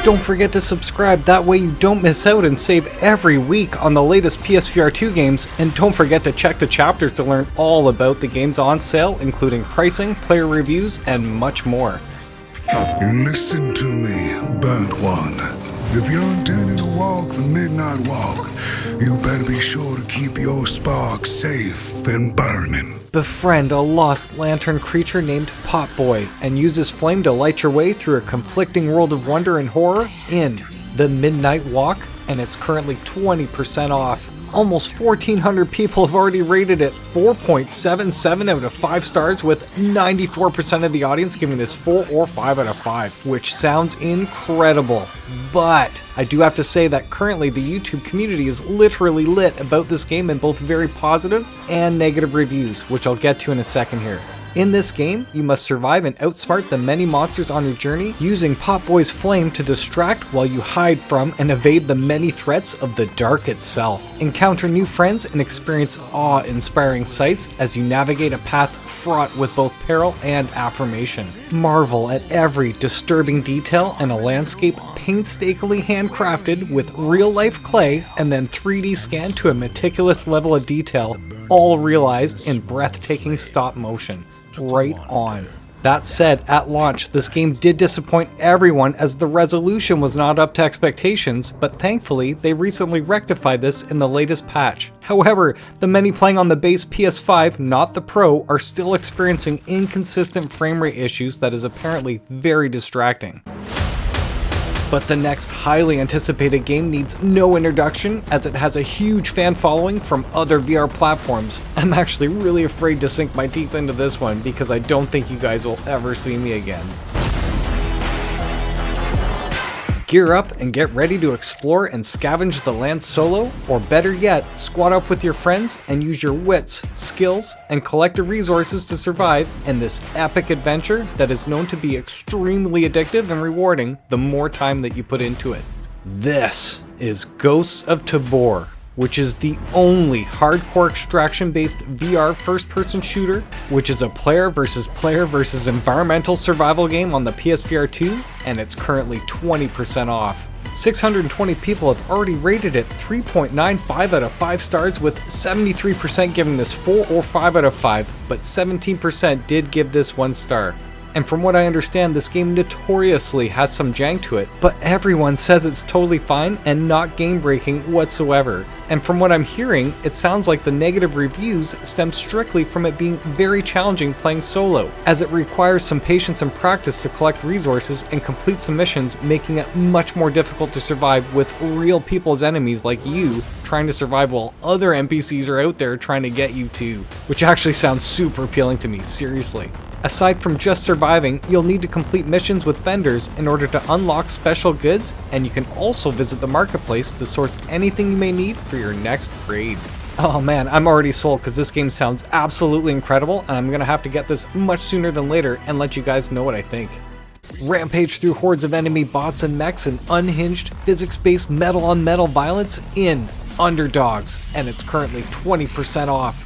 Don't forget to subscribe, that way you don't miss out and save every week on the latest PSVR2 games, and don't forget to check the chapters to learn all about the games on sale, including pricing, player reviews, and much more. Listen to me, burnt one. If you're intending to walk the midnight walk, you better be sure to keep your spark safe and burning. Befriend a lost lantern creature named Potboy, and use his flame to light your way through a conflicting world of wonder and horror in The Midnight Walk, and it's currently 20% off. Almost 1,400 people have already rated it 4.77 out of 5 stars, with 94% of the audience giving this 4 or 5 out of 5, which sounds incredible. But I do have to say that currently the YouTube community is literally lit about this game in both very positive and negative reviews, which I'll get to in a second here. In this game, you must survive and outsmart the many monsters on your journey, using Potboy's flame to distract while you hide from and evade the many threats of the dark itself. Encounter new friends and experience awe-inspiring sights as you navigate a path fraught with both peril and affirmation. Marvel at every disturbing detail and a landscape painstakingly handcrafted with real-life clay and then 3D scanned to a meticulous level of detail, all realized in breathtaking stop motion. Right on. That said, at launch, this game did disappoint everyone as the resolution was not up to expectations, but thankfully, they recently rectified this in the latest patch. However, the many playing on the base PS5, not the Pro, are still experiencing inconsistent frame rate issues that is apparently very distracting. But the next highly anticipated game needs no introduction, as it has a huge fan following from other VR platforms. I'm actually really afraid to sink my teeth into this one because I don't think you guys will ever see me again. Gear up and get ready to explore and scavenge the land solo, or better yet, squad up with your friends and use your wits, skills, and collective resources to survive in this epic adventure that is known to be extremely addictive and rewarding the more time that you put into it. This is Ghosts of Tabor, which is the only hardcore extraction-based VR first-person shooter, which is a player versus environmental survival game on the PSVR2, and it's currently 20% off. 620 people have already rated it 3.95 out of 5 stars, with 73% giving this 4 or 5 out of 5, but 17% did give this 1 star. And from what I understand, this game notoriously has some jank to it, but everyone says it's totally fine and not game-breaking whatsoever. And from what I'm hearing, it sounds like the negative reviews stem strictly from it being very challenging playing solo, as it requires some patience and practice to collect resources and complete some missions, making it much more difficult to survive with real people as enemies like you trying to survive while other NPCs are out there trying to get you too, which actually sounds super appealing to me, seriously. Aside from just surviving, you'll need to complete missions with vendors in order to unlock special goods, and you can also visit the marketplace to source anything you may need for your next raid. Oh man, I'm already sold because this game sounds absolutely incredible, and I'm gonna have to get this much sooner than later and let you guys know what I think. Rampage through hordes of enemy bots and mechs in unhinged, physics-based metal-on-metal violence in UNDERDOGS, and it's currently 20% off.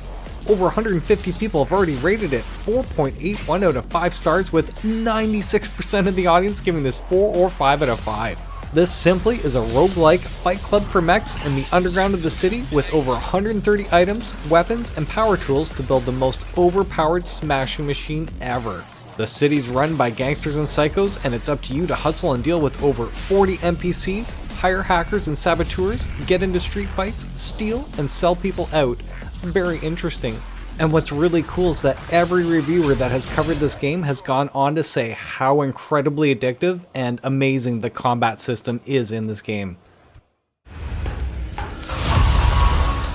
Over 150 people have already rated it 4.81 out of 5 stars, with 96% of the audience giving this 4 or 5 out of 5. This simply is a roguelike fight club for mechs in the underground of the city, with over 130 items, weapons, and power tools to build the most overpowered smashing machine ever. The city's run by gangsters and psychos, and it's up to you to hustle and deal with over 40 NPCs, hire hackers and saboteurs, get into street fights, steal, and sell people out. Very interesting. And what's really cool is that every reviewer that has covered this game has gone on to say how incredibly addictive and amazing the combat system is in this game.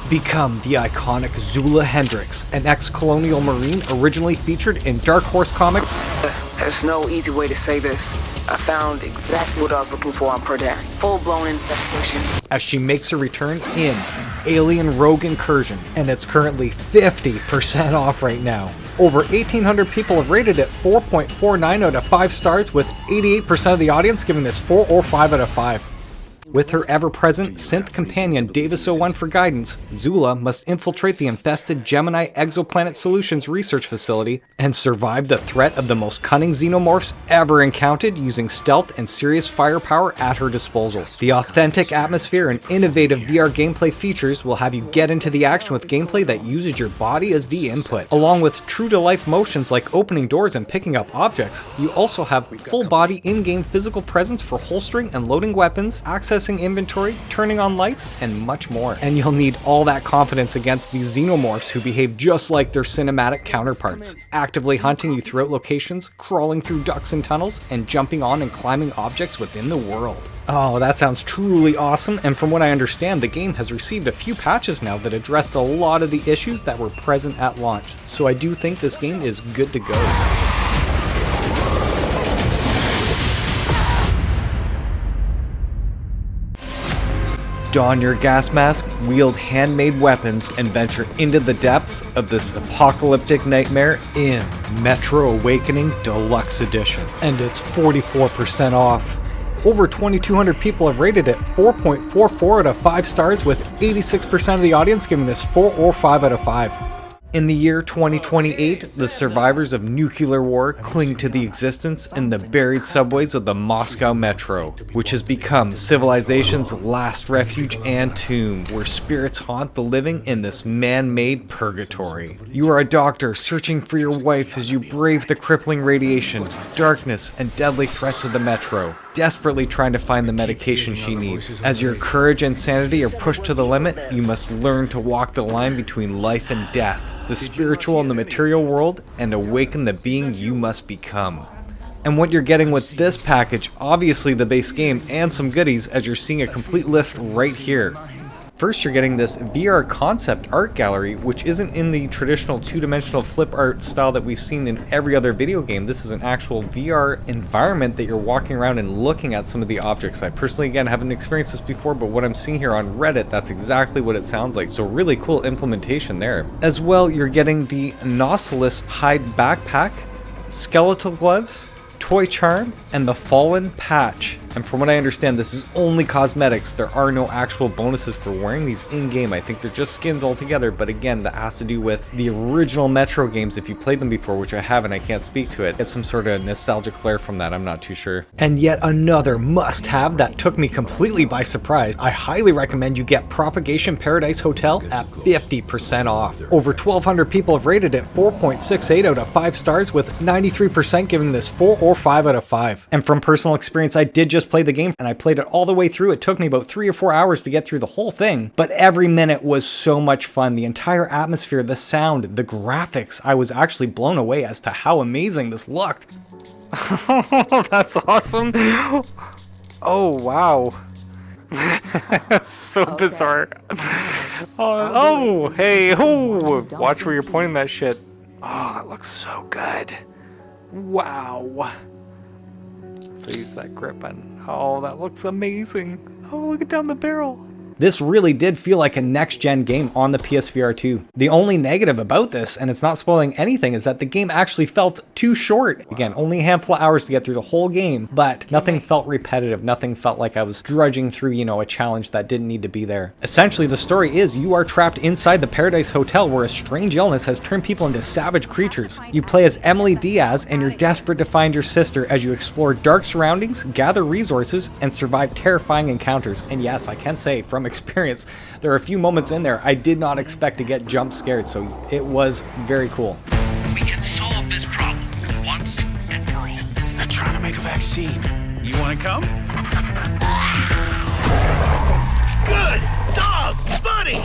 Become the iconic Zula Hendrix, an ex-colonial marine originally featured in Dark Horse Comics. There's no easy way to say this. I found exactly what I was looking for on Perda. Full-blown infestation. As she makes her return in Alien Rogue Incursion, and it's currently 50% off right now. Over 1,800 people have rated it 4.49 out of 5 stars, with 88% of the audience giving this 4 or 5 out of 5. With her ever-present synth companion Davis-01 for guidance, Zula must infiltrate the infested Gemini Exoplanet Solutions research facility and survive the threat of the most cunning xenomorphs ever encountered using stealth and serious firepower at her disposal. The authentic atmosphere and innovative VR gameplay features will have you get into the action with gameplay that uses your body as the input. Along with true-to-life motions like opening doors and picking up objects, you also have full-body in-game physical presence for holstering and loading weapons, accessing inventory, turning on lights, and much more. And you'll need all that confidence against these xenomorphs who behave just like their cinematic counterparts, actively hunting you throughout locations, crawling through ducts and tunnels, and jumping on and climbing objects within the world. Oh, that sounds truly awesome, and from what I understand, the game has received a few patches now that addressed a lot of the issues that were present at launch, so I do think this game is good to go. Don your gas mask, wield handmade weapons, and venture into the depths of this apocalyptic nightmare in Metro Awakening Deluxe Edition. And it's 44% off. Over 2,200 people have rated it 4.44 out of 5 stars, with 86% of the audience giving this 4 or 5 out of 5. In the year 2028, the survivors of nuclear war cling to the existence in the buried subways of the Moscow Metro, which has become civilization's last refuge and tomb, where spirits haunt the living in this man-made purgatory. You are a doctor searching for your wife as you brave the crippling radiation, darkness, and deadly threats of the Metro, desperately trying to find the medication she needs. As your courage and sanity are pushed to the limit, you must learn to walk the line between life and death, the spiritual and the material world, and awaken the being you must become. And what you're getting with this package, obviously the base game and some goodies, as you're seeing a complete list right here. First, you're getting this VR concept art gallery, which isn't in the traditional two-dimensional flip art style that we've seen in every other video game. This is an actual VR environment that you're walking around and looking at some of the objects. I personally, again, haven't experienced this before, but what I'm seeing here on Reddit, that's exactly what it sounds like. So really cool implementation there. As well, you're getting the Nautilus hide backpack, skeletal gloves, toy charm, and the Fallen patch. And from what I understand, this is only cosmetics. There are no actual bonuses for wearing these in-game. I think they're just skins altogether, but again, that has to do with the original Metro games. If you played them before, which I haven't, I can't speak to it. Get some sort of nostalgic flair from that, I'm not too sure. And yet another must-have that took me completely by surprise. I highly recommend you get Propagation Paradise Hotel at 50% off. Over 1,200 people have rated it 4.68 out of 5 stars, with 93% giving this 4 or 5 out of 5. And from personal experience, I did just play the game, and I played it all the way through. It took me about 3 or 4 hours to get through the whole thing, but every minute was so much fun. The entire atmosphere, the sound, the graphics, I was actually blown away as to how amazing this looked. That's awesome. Oh, wow. So bizarre. Oh, hey, oh, watch where you're pointing that shit. Oh, that looks so good. Wow. So use that grip and oh, that looks amazing. Oh, look at down the barrel. This really did feel like a next-gen game on the PSVR2. The only negative about this, and it's not spoiling anything, is that the game actually felt too short. Again, only a handful of hours to get through the whole game, but nothing felt repetitive. Nothing felt like I was drudging through, you know, a challenge that didn't need to be there. Essentially, the story is you are trapped inside the Paradise Hotel where a strange illness has turned people into savage creatures. You play as Emily Diaz, and you're desperate to find your sister as you explore dark surroundings, gather resources, and survive terrifying encounters. And yes, I can say, from experience, there are a few moments in there I did not expect to get jump scared, so it was very cool. We can solve this problem once and for all. They're trying to make a vaccine. You want to come? Good dog, buddy!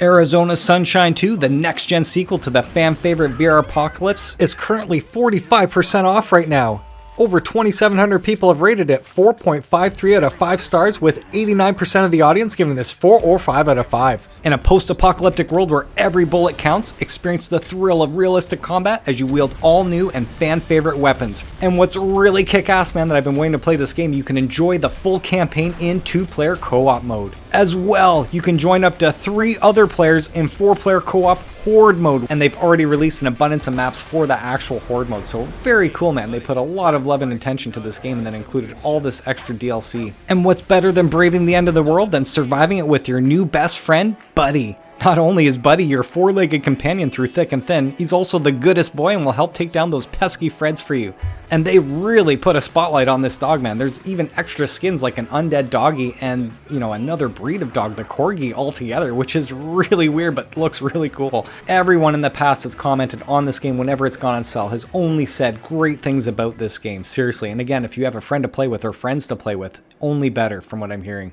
Arizona Sunshine 2, the next-gen sequel to the fan-favorite VR Apocalypse, is currently 45% off right now. Over 2,700 people have rated it 4.53 out of 5 stars, with 89% of the audience giving this 4 or 5 out of 5. In a post-apocalyptic world where every bullet counts, experience the thrill of realistic combat as you wield all new and fan-favorite weapons. And what's really kick-ass, man, that I've been waiting to play this game, you can enjoy the full campaign in 2-player co-op mode. As well, you can join up to 3 other players in 4-player co-op Horde mode, and they've already released an abundance of maps for the actual Horde mode. So very cool, man. They put a lot of love and attention to this game and then included all this extra DLC. And what's better than braving the end of the world than surviving it with your new best friend, Buddy? Not only is Buddy your four-legged companion through thick and thin, he's also the goodest boy and will help take down those pesky Freds for you. And they really put a spotlight on this dog, man. There's even extra skins like an undead doggy and, you know, another breed of dog, the Corgi, altogether, which is really weird but looks really cool. Everyone in the past that's commented on this game whenever it's gone on sale has only said great things about this game, seriously. And again, if you have a friend to play with or friends to play with, only better from what I'm hearing.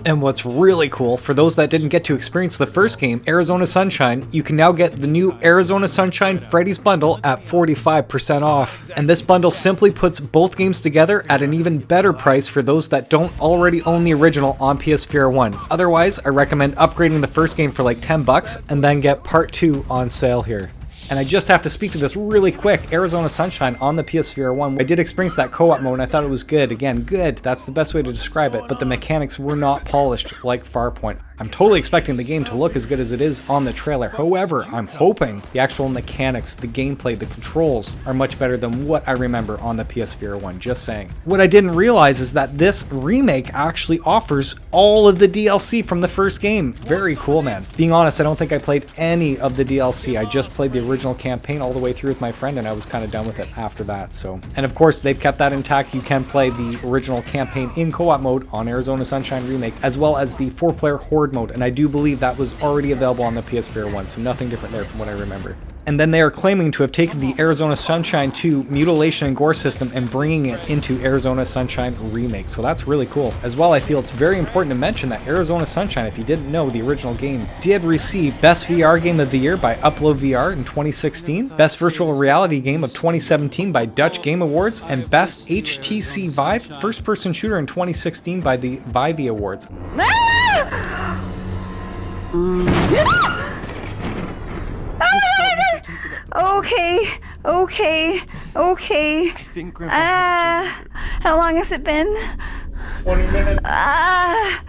And what's really cool, for those that didn't get to experience the first game, Arizona Sunshine, you can now get the new Arizona Sunshine Freddy's bundle at 45% off. And this bundle simply puts both games together at an even better price for those that don't already own the original on PSVR 1. Otherwise, I recommend upgrading the first game for like 10 bucks and then get part 2 on sale here. And I just have to speak to this really quick. Arizona Sunshine on the PSVR 1. I did experience that co-op mode and I thought it was good. Again, good. That's the best way to describe it. But the mechanics were not polished like Farpoint. I'm totally expecting the game to look as good as it is on the trailer. However, I'm hoping the actual mechanics, the gameplay, the controls are much better than what I remember on the PSVR 1, just saying. What I didn't realize is that this remake actually offers all of the DLC from the first game. Very cool, man. Being honest, I don't think I played any of the DLC. I just played the original campaign all the way through with my friend and I was kind of done with it after that. So, and of course, they've kept that intact. You can play the original campaign in co-op mode on Arizona Sunshine Remake, as well as the 4-player Horde mode, and I do believe that was already available on the PSVR 1, so nothing different there from what I remember. And then they are claiming to have taken the Arizona Sunshine 2 mutilation and gore system and bringing it into Arizona Sunshine Remake, so that's really cool. As well, I feel it's very important to mention that Arizona Sunshine, if you didn't know, the original game did receive Best VR Game of the Year by Upload VR in 2016, Best Virtual Reality Game of 2017 by Dutch Game Awards, and Best HTC Vive First Person Shooter in 2016 by the Vive Awards. Okay. How long has it been? 20 minutes. Why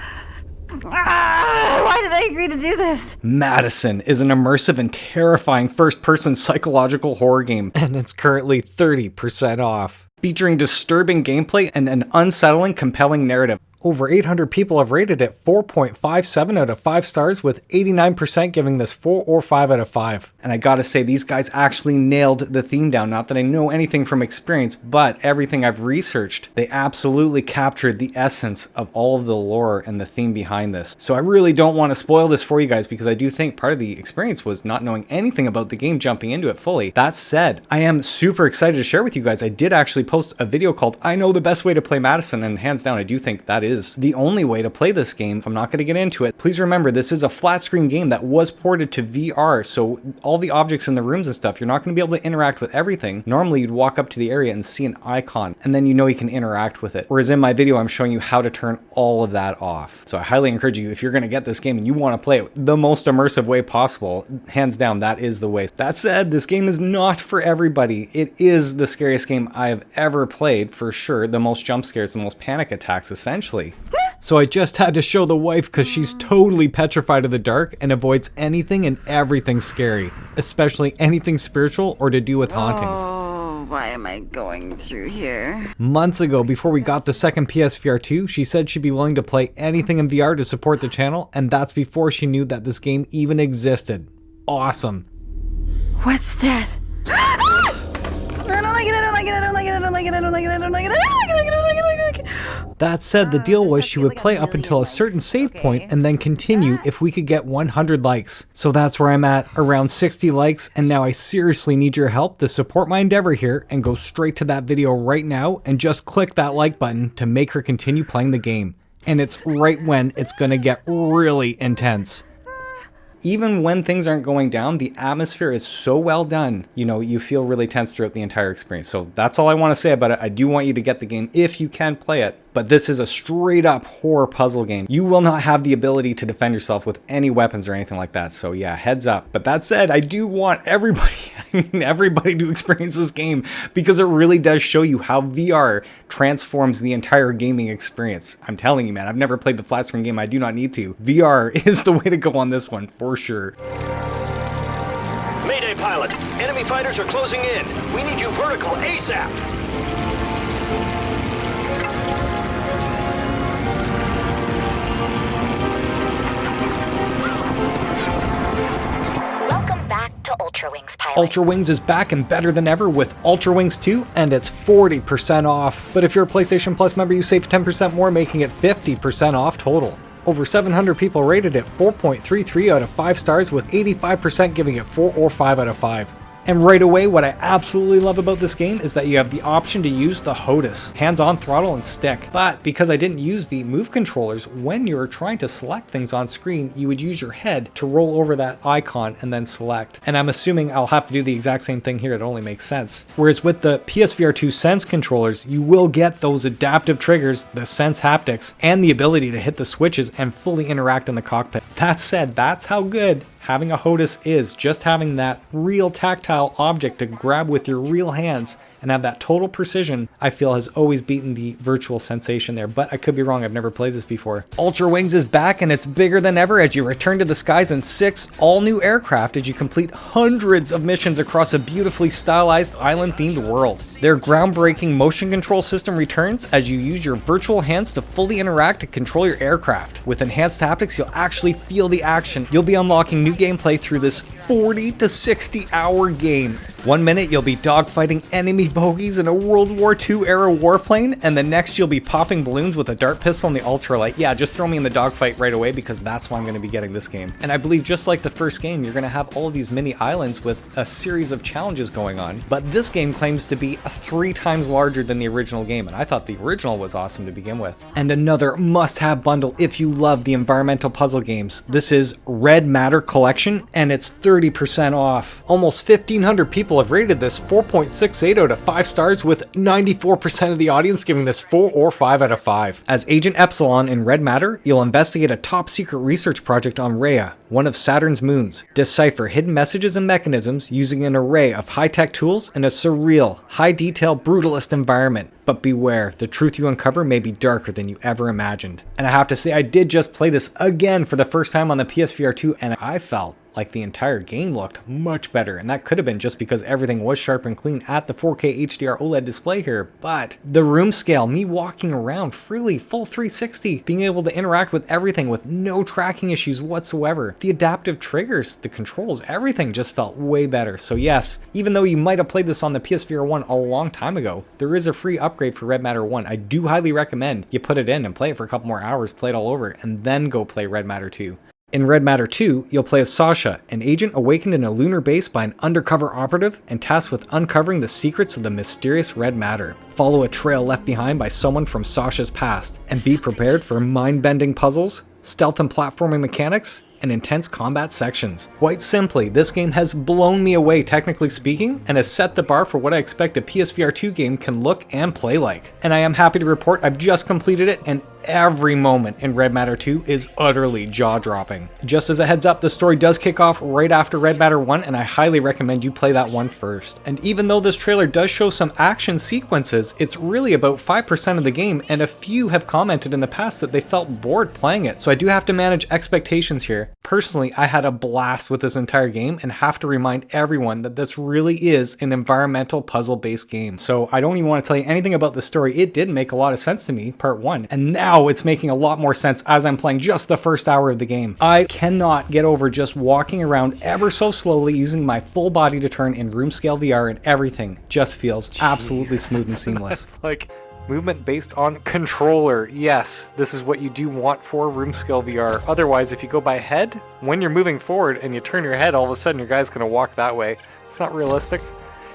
did I agree to do this? MADiSON is an immersive and terrifying first-person psychological horror game, and it's currently 30% off. Featuring disturbing gameplay and an unsettling, compelling narrative. Over 800 people have rated it 4.57 out of 5 stars, with 89% giving this 4 or 5 out of 5. And I gotta say, these guys actually nailed the theme down. Not that I know anything from experience, but everything I've researched, they absolutely captured the essence of all of the lore and the theme behind this. So I really don't want to spoil this for you guys, because I do think part of the experience was not knowing anything about the game, jumping into it fully. That said, I am super excited to share with you guys. I did actually post a video called I Know the Best Way to Play MADiSON, and hands down, I do think that is the only way to play this game. I'm not going to get into it. Please remember, this is a flat screen game that was ported to VR, so all the objects in the rooms and stuff, you're not going to be able to interact with everything. Normally, you'd walk up to the area and see an icon, and then you know you can interact with it. Whereas in my video, I'm showing you how to turn all of that off. So I highly encourage you, if you're going to get this game and you want to play it the most immersive way possible, hands down, that is the way. That said, this game is not for everybody. It is the scariest game I have ever played, for sure. The most jump scares, the most panic attacks, essentially. So I just had to show the wife because she's totally petrified of the dark and avoids anything and everything scary, especially anything spiritual or to do with hauntings. Oh, why am I going through here? Months ago, before we got the second PSVR 2, she said she'd be willing to play anything in VR to support the channel, and that's before she knew that this game even existed. Awesome. What's that? That said, the deal was she would play up until a certain save point and then continue if we could get 100 likes. So that's where I'm at, around 60 likes, and now I seriously need your help to support my endeavor here and go straight to that video right now and just click that like button to make her continue playing the game. And it's right when it's gonna get really intense. Even when things aren't going down, the atmosphere is so well done. You know, you feel really tense throughout the entire experience. So that's all I want to say about it. I do want you to get the game if you can play it. But this is a straight up horror puzzle game. You will not have the ability to defend yourself with any weapons or anything like that. So yeah, heads up. But that said, I do want everybody to experience this game, because it really does show you how VR transforms the entire gaming experience. I'm telling you, man, I've never played the flat screen game. I do not need to. VR is the way to go on this one for sure. pilot. Enemy fighters are closing in. We need you vertical ASAP. Welcome back to Ultrawings, pilot. Ultrawings is back and better than ever with Ultrawings 2, and it's 40% off. But if you're a PlayStation Plus member, you save 10% more, making it 50% off total. Over 700 people rated it 4.33 out of 5 stars, with 85% giving it 4 or 5 out of 5. And right away, what I absolutely love about this game is that you have the option to use the HOTAS, hands-on throttle and stick. But because I didn't use the move controllers, when you were trying to select things on screen, you would use your head to roll over that icon and then select. And I'm assuming I'll have to do the exact same thing here, it only makes sense. Whereas with the PSVR2 Sense controllers, you will get those adaptive triggers, the Sense haptics, and the ability to hit the switches and fully interact in the cockpit. That said, that's how good having a HOTAS is, just having that real tactile object to grab with your real hands and have that total precision, I feel has always beaten the virtual sensation there, but I could be wrong, I've never played this before. Ultrawings is back and it's bigger than ever as you return to the skies in 6 all-new aircraft as you complete hundreds of missions across a beautifully stylized island-themed world. Their groundbreaking motion control system returns as you use your virtual hands to fully interact and control your aircraft. With enhanced haptics, you'll actually feel the action. You'll be unlocking new gameplay through this 40 to 60 hour game. One minute you'll be dogfighting enemy bogies in a World War II era warplane, and the next you'll be popping balloons with a dart pistol and the ultralight. Yeah, just throw me in the dogfight right away because that's why I'm going to be getting this game. And I believe just like the first game, you're going to have all of these mini islands with a series of challenges going on. But this game claims to be 3 times larger than the original game, and I thought the original was awesome to begin with. And another must-have bundle if you love the environmental puzzle games. This is Red Matter Collection, and it's 30% off. Almost 1,500 people have rated this 4.68 out of 5 stars, with 94% of the audience giving this 4 or 5 out of 5. As Agent Epsilon in Red Matter, you'll investigate a top-secret research project on Rhea, one of Saturn's moons. Decipher hidden messages and mechanisms using an array of high-tech tools in a surreal, high-detail, brutalist environment. But beware, the truth you uncover may be darker than you ever imagined. And I have to say, I did just play this again for the first time on the PSVR2, and I felt like the entire game looked much better, and that could have been just because everything was sharp and clean at the 4K HDR OLED display here. But the room scale, me walking around freely, full 360, being able to interact with everything with no tracking issues whatsoever, the adaptive triggers, the controls, everything just felt way better. So yes, even though you might have played this on the PSVR 1 a long time ago, there is a free upgrade for Red Matter 1. I do highly recommend you put it in and play it for a couple more hours, play it all over, and then go play Red Matter 2. In Red Matter 2, you'll play as Sasha, an agent awakened in a lunar base by an undercover operative and tasked with uncovering the secrets of the mysterious Red Matter. Follow a trail left behind by someone from Sasha's past, and be prepared for mind-bending puzzles, stealth and platforming mechanics, and intense combat sections. Quite simply, this game has blown me away technically speaking, and has set the bar for what I expect a PSVR 2 game can look and play like. And I am happy to report I've just completed it, and every moment in Red Matter 2 is utterly jaw-dropping. Just as a heads up, the story does kick off right after Red Matter 1, and I highly recommend you play that one first. And even though this trailer does show some action sequences, it's really about 5% of the game, and a few have commented in the past that they felt bored playing it. So I do have to manage expectations here. Personally, I had a blast with this entire game and have to remind everyone that this really is an environmental puzzle-based game. So I don't even want to tell you anything about the story. It did make a lot of sense to me, part 1, and now it's making a lot more sense as I'm playing just the first hour of the game. I cannot get over just walking around ever so slowly using my full body to turn in room scale VR, and everything just feels absolutely smooth and seamless. Like movement based on controller. Yes, this is what you do want for room scale VR. Otherwise, if you go by head, when you're moving forward and you turn your head, all of a sudden your guy's gonna walk that way. It's not realistic.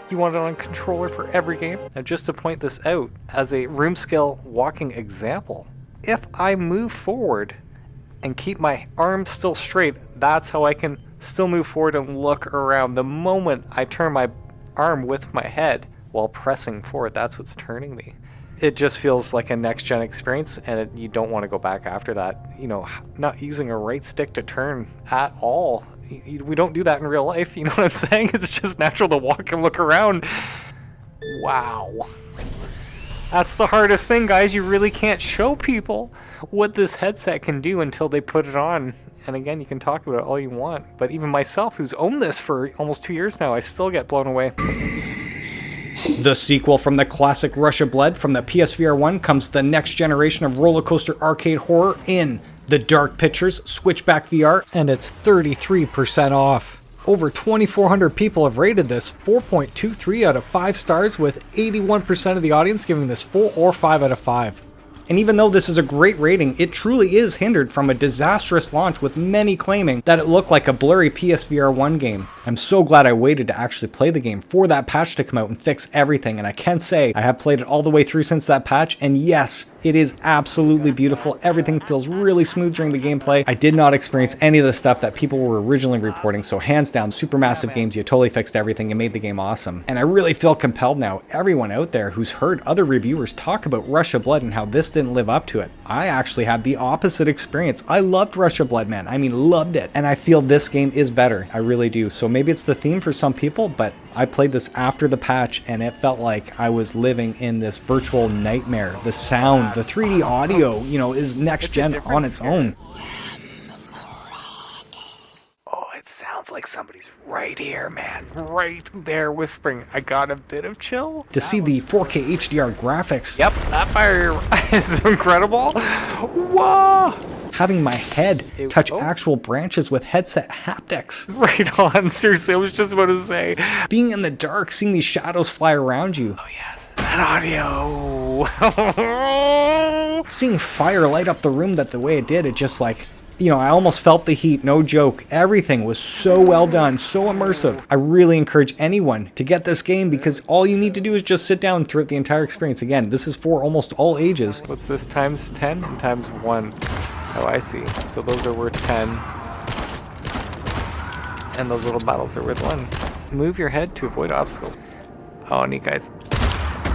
You want it on controller for every game. And just to point this out as a room scale walking example, if I move forward and keep my arms still straight, that's how I can still move forward and look around. The moment I turn my arm with my head while pressing forward, that's what's turning me. It just feels like a next-gen experience, and you don't want to go back after that. You know, not using a right stick to turn at all. We don't do that in real life, you know what I'm saying? It's just natural to walk and look around. Wow. That's the hardest thing, guys. You really can't show people what this headset can do until they put it on. And again, you can talk about it all you want, but even myself, who's owned this for almost 2 years now, I still get blown away. The sequel from the classic Rush of Blood from the PSVR1 comes the next generation of roller coaster arcade horror in the Dark Pictures Switchback VR, and it's 33% off. Over 2,400 people have rated this 4.23 out of 5 stars, with 81% of the audience giving this 4 or 5 out of 5. And even though this is a great rating, it truly is hindered from a disastrous launch, with many claiming that it looked like a blurry PSVR1 game. I'm so glad I waited to actually play the game for that patch to come out and fix everything, and I can say I have played it all the way through since that patch, and yes, it is absolutely beautiful. Everything feels really smooth during the gameplay. I did not experience any of the stuff that people were originally reporting, so hands down, Supermassive Games, you totally fixed everything and made the game awesome. And I really feel compelled now, everyone out there who's heard other reviewers talk about Rush of Blood and how this didn't live up to it, I actually had the opposite experience. I loved Rush of Blood, man. I mean, loved it. And I feel this game is better. I really do. So maybe it's the theme for some people, but I played this after the patch and it felt like I was living in this virtual nightmare. The sound, the 3D audio, you know, is next gen on its own. Oh, it sounds like somebody's right here, man. Right there whispering. I got a bit of chill. To see the 4K HDR graphics. Yep, that fire is incredible. Whoa! Having my head touch actual branches with headset haptics. Right on, seriously, I was just about to say. Being in the dark, seeing these shadows fly around you. Oh yes, that audio. Seeing fire light up the room the way it did, it just like, you know, I almost felt the heat, no joke. Everything was so well done, so immersive. I really encourage anyone to get this game because all you need to do is just sit down throughout the entire experience. Again, this is for almost all ages. What's this, times 10 and times 1? Oh, I see. So those are worth 10. And those little bottles are worth 1. Move your head to avoid obstacles. Oh, neat, guys.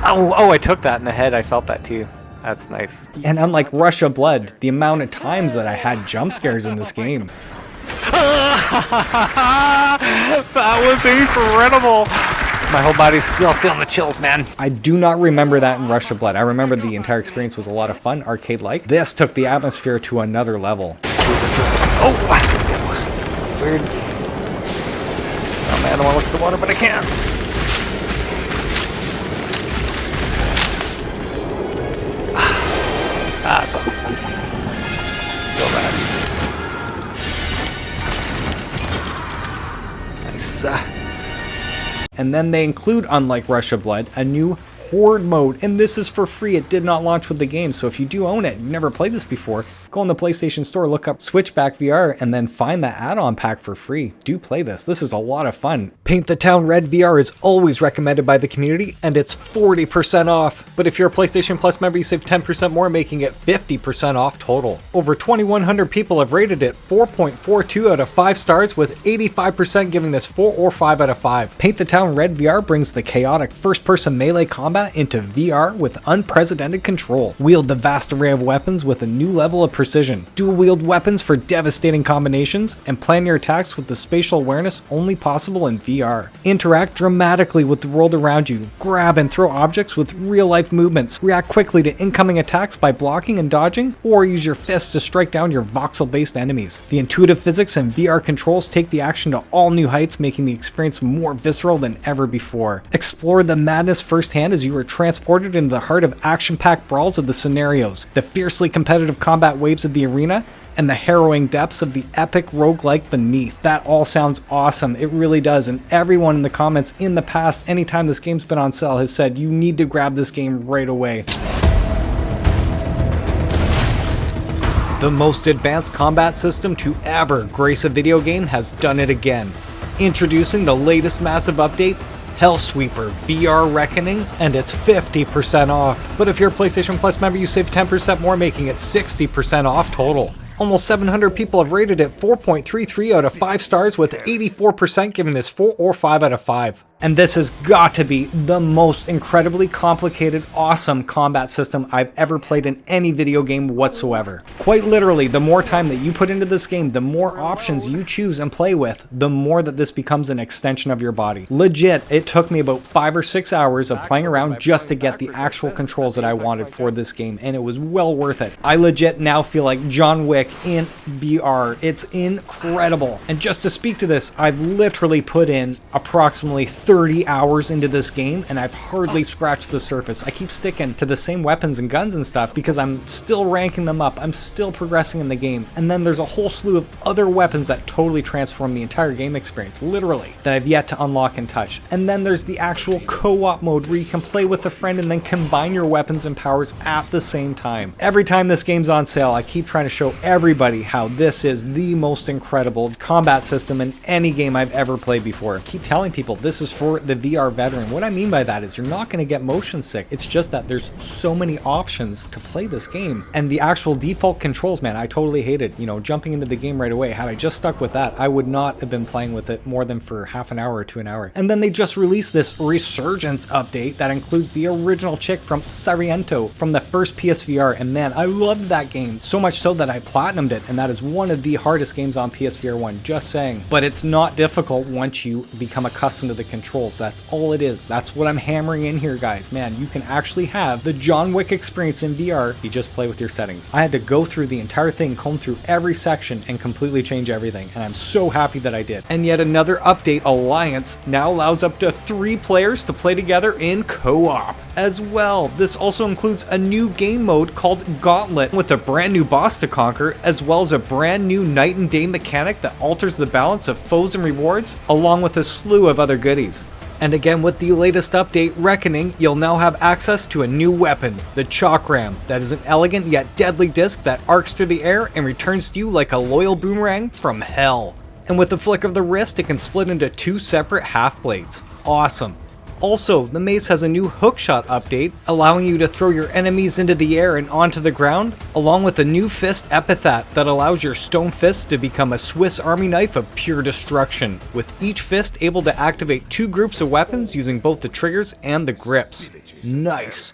Oh, I took that in the head. I felt that too. That's nice. And unlike Rush of Blood, the amount of times that I had jump scares in this game. That was incredible. My whole body's still feeling the chills, man. I do not remember that in Rush of Blood. I remember the entire experience was a lot of fun, arcade-like. This took the atmosphere to another level. Oh, that's weird. Oh man, I don't want to look at the water, but I can't. That's awesome. Feel that. Nice. And then they include, unlike Rush of Blood, a new Horde mode, and this is for free. It did not launch with the game, so if you do own it, you've never played this before, go on the PlayStation Store, look up Switchback VR, and then find that add-on pack for free. Do play this. This is a lot of fun. Paint the Town Red VR is always recommended by the community, and it's 40% off. But if you're a PlayStation Plus member, you save 10% more, making it 50% off total. Over 2,100 people have rated it 4.42 out of 5 stars, with 85% giving this 4 or 5 out of 5. Paint the Town Red VR brings the chaotic first-person melee combat into VR with unprecedented control. Wield the vast array of weapons with a new level of precision. Dual wield weapons for devastating combinations, and plan your attacks with the spatial awareness only possible in VR. Interact dramatically with the world around you. Grab and throw objects with real-life movements. React quickly to incoming attacks by blocking and dodging, or use your fists to strike down your voxel-based enemies. The intuitive physics and VR controls take the action to all new heights, making the experience more visceral than ever before. Explore the madness firsthand as you are transported into the heart of action-packed brawls of the scenarios, the fiercely competitive combat waves of the arena, and the harrowing depths of the epic roguelike beneath. That all sounds awesome. It really does. And everyone in the comments in the past, anytime this game's been on sale, has said you need to grab this game right away. The most advanced combat system to ever grace a video game has done it again. Introducing the latest massive update, Hellsweeper VR Reckoning, and it's 50% off. But if you're a PlayStation Plus member, you save 10% more, making it 60% off total. Almost 700 people have rated it 4.33 out of 5 stars, with 84% giving this 4 or 5 out of 5. And this has got to be the most incredibly complicated, awesome combat system I've ever played in any video game whatsoever. Quite literally, the more time that you put into this game, the more options you choose and play with, the more that this becomes an extension of your body. Legit, it took me about 5 or 6 hours of playing around just to get the actual controls that I wanted for this game, and it was well worth it. I legit now feel like John Wick in VR. It's incredible. And just to speak to this, I've literally put in approximately 30 hours into this game, and I've hardly scratched the surface. I keep sticking to the same weapons and guns and stuff because I'm still ranking them up. I'm still progressing in the game. And then there's a whole slew of other weapons that totally transform the entire game experience, literally, that I've yet to unlock and touch. And then there's the actual co-op mode where you can play with a friend and then combine your weapons and powers at the same time. Every time this game's on sale, I keep trying to show everybody how this is the most incredible combat system in any game I've ever played before. I keep telling people this is for the VR veteran. What I mean by that is you're not going to get motion sick. It's just that there's so many options to play this game. And the actual default controls, man, I totally hated. You know, jumping into the game right away. Had I just stuck with that, I would not have been playing with it more than for half an hour to an hour. And then they just released this Resurgence update that includes the original chick from Sariento from the first PSVR. And man, I loved that game. So much so that I platinumed it. And that is one of the hardest games on PSVR 1, just saying. But it's not difficult once you become accustomed to the controls. That's all it is. That's what I'm hammering in here, guys. Man, you can actually have the John Wick experience in VR if you just play with your settings. I had to go through the entire thing, comb through every section, and completely change everything, and I'm so happy that I did. And yet another update, Alliance, now allows up to 3 players to play together in co-op as well. This also includes a new game mode called Gauntlet with a brand new boss to conquer, as well as a brand new night and day mechanic that alters the balance of foes and rewards, along with a slew of other goodies. And again, with the latest update, Reckoning, you'll now have access to a new weapon, the Chakram, that is an elegant yet deadly disc that arcs through the air and returns to you like a loyal boomerang from hell. And with the flick of the wrist, it can split into 2 separate half blades. Awesome. Also, the mace has a new hookshot update, allowing you to throw your enemies into the air and onto the ground, along with a new fist epithet that allows your stone fist to become a Swiss Army knife of pure destruction, with each fist able to activate 2 groups of weapons using both the triggers and the grips. Nice.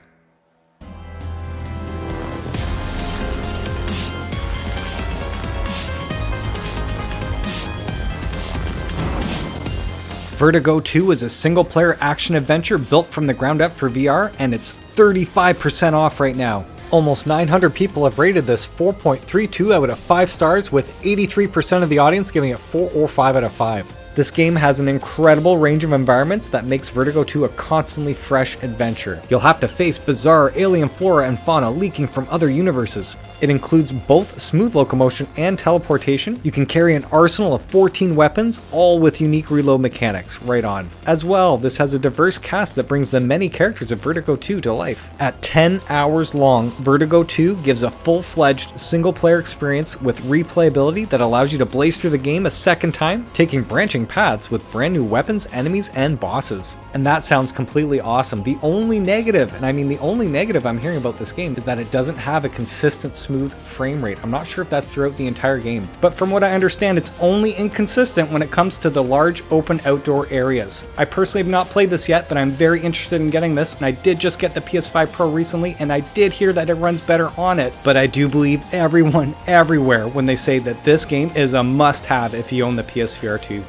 Vertigo 2 is a single-player action-adventure built from the ground up for VR, and it's 35% off right now. Almost 900 people have rated this 4.32 out of 5 stars, with 83% of the audience giving it 4 or 5 out of 5. This game has an incredible range of environments that makes Vertigo 2 a constantly fresh adventure. You'll have to face bizarre alien flora and fauna leaking from other universes. It includes both smooth locomotion and teleportation. You can carry an arsenal of 14 weapons, all with unique reload mechanics. Right on. As well, this has a diverse cast that brings the many characters of Vertigo 2 to life. At 10 hours long, Vertigo 2 gives a full-fledged single-player experience with replayability that allows you to blaze through the game a second time, taking branching paths with brand new weapons, enemies, and bosses. And that sounds completely awesome. The only negative, and I mean the only negative I'm hearing about this game, is that it doesn't have a consistent smooth frame rate. I'm not sure if that's throughout the entire game, but from what I understand, it's only inconsistent when it comes to the large open outdoor areas. I personally have not played this yet, but I'm very interested in getting this, and I did just get the PS5 Pro recently, and I did hear that it runs better on it, but I do believe everyone everywhere when they say that this game is a must-have if you own the PSVR 2.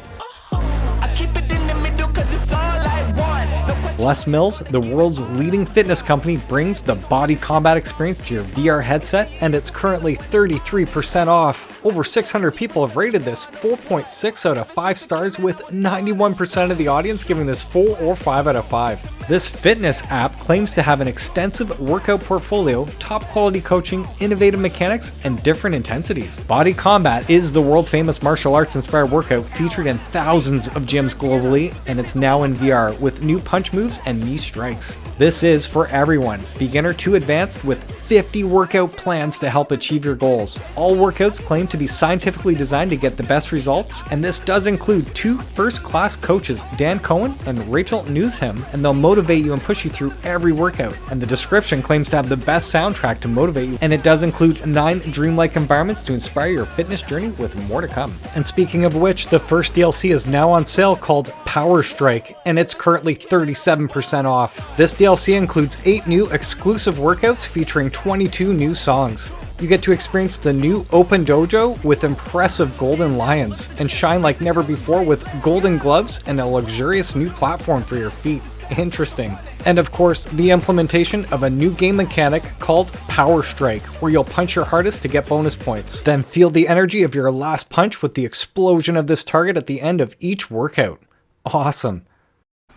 Les Mills, the world's leading fitness company, brings the BODYCOMBAT experience to your VR headset, and it's currently 33% off. Over 600 people have rated this 4.6 out of 5 stars, with 91% of the audience giving this 4 or 5 out of 5. This fitness app claims to have an extensive workout portfolio, top quality coaching, innovative mechanics, and different intensities. BODYCOMBAT is the world famous martial arts inspired workout featured in thousands of gyms globally, and it's now in VR with new punch moves and knee strikes. This is for everyone, beginner to advanced, with 50 workout plans to help achieve your goals. All workouts claim to be scientifically designed to get the best results, and this does include 2 first-class coaches, Dan Cohen and Rachel Newsham, and they'll motivate you and push you through every workout. And the description claims to have the best soundtrack to motivate you, and it does include 9 dreamlike environments to inspire your fitness journey with more to come. And speaking of which, the first DLC is now on sale called Power Strike, and it's currently 37% off. This DLC includes 8 new exclusive workouts featuring 22 new songs. You get to experience the new open dojo with impressive golden lions, and shine like never before with golden gloves and a luxurious new platform for your feet. Interesting. And of course, the implementation of a new game mechanic called Power Strike, where you'll punch your hardest to get bonus points. Then feel the energy of your last punch with the explosion of this target at the end of each workout. Awesome.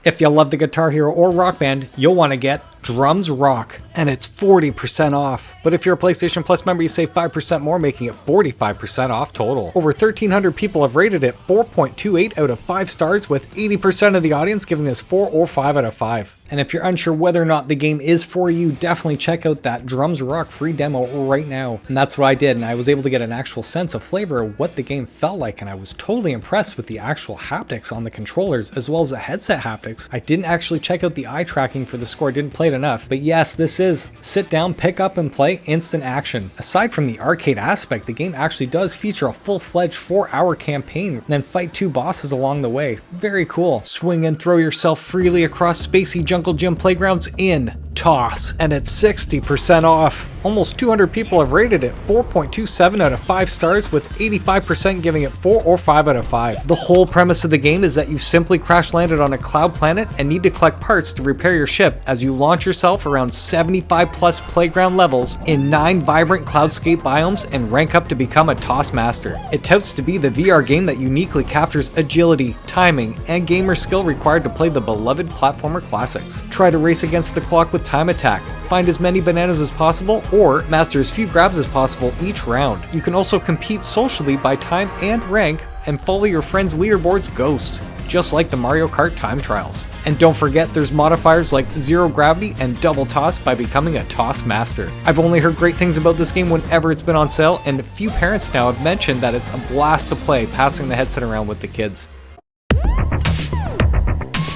If you love the Guitar Hero or Rock Band, you'll want to get Drums Rock, and it's 40% off. But if you're a PlayStation Plus member, you save 5% more, making it 45% off total. Over 1,300 people have rated it 4.28 out of 5 stars, with 80% of the audience giving this 4 or 5 out of 5. And if you're unsure whether or not the game is for you, definitely check out that Drums Rock free demo right now. And that's what I did, and I was able to get an actual sense of flavor of what the game felt like, and I was totally impressed with the actual haptics on the controllers, as well as the headset haptics. I didn't actually check out the eye tracking for the score, didn't play it enough. But yes, this is sit down, pick up and play instant action. Aside from the arcade aspect, the game actually does feature a full-fledged 4-hour campaign, and then fight 2 bosses along the way. Very cool. Swing and throw yourself freely across spacey jungle gym playgrounds in Toss, and it's 60% off. Almost 200 people have rated it 4.27 out of 5 stars, with 85% giving it 4 or 5 out of 5. The whole premise of the game is that you've simply crash landed on a cloud planet and need to collect parts to repair your ship as you launch yourself around 75 plus playground levels in 9 vibrant cloudscape biomes and rank up to become a Toss Master. It touts to be the VR game that uniquely captures agility, timing, and gamer skill required to play the beloved platformer classics. Try to race against the clock with time attack, find as many bananas as possible, or master as few grabs as possible each round. You can also compete socially by time and rank, and follow your friend's leaderboard's ghosts, just like the Mario Kart time trials. And don't forget, there's modifiers like zero gravity and double toss by becoming a Toss Master. I've only heard great things about this game whenever it's been on sale, and a few parents now have mentioned that it's a blast to play, passing the headset around with the kids.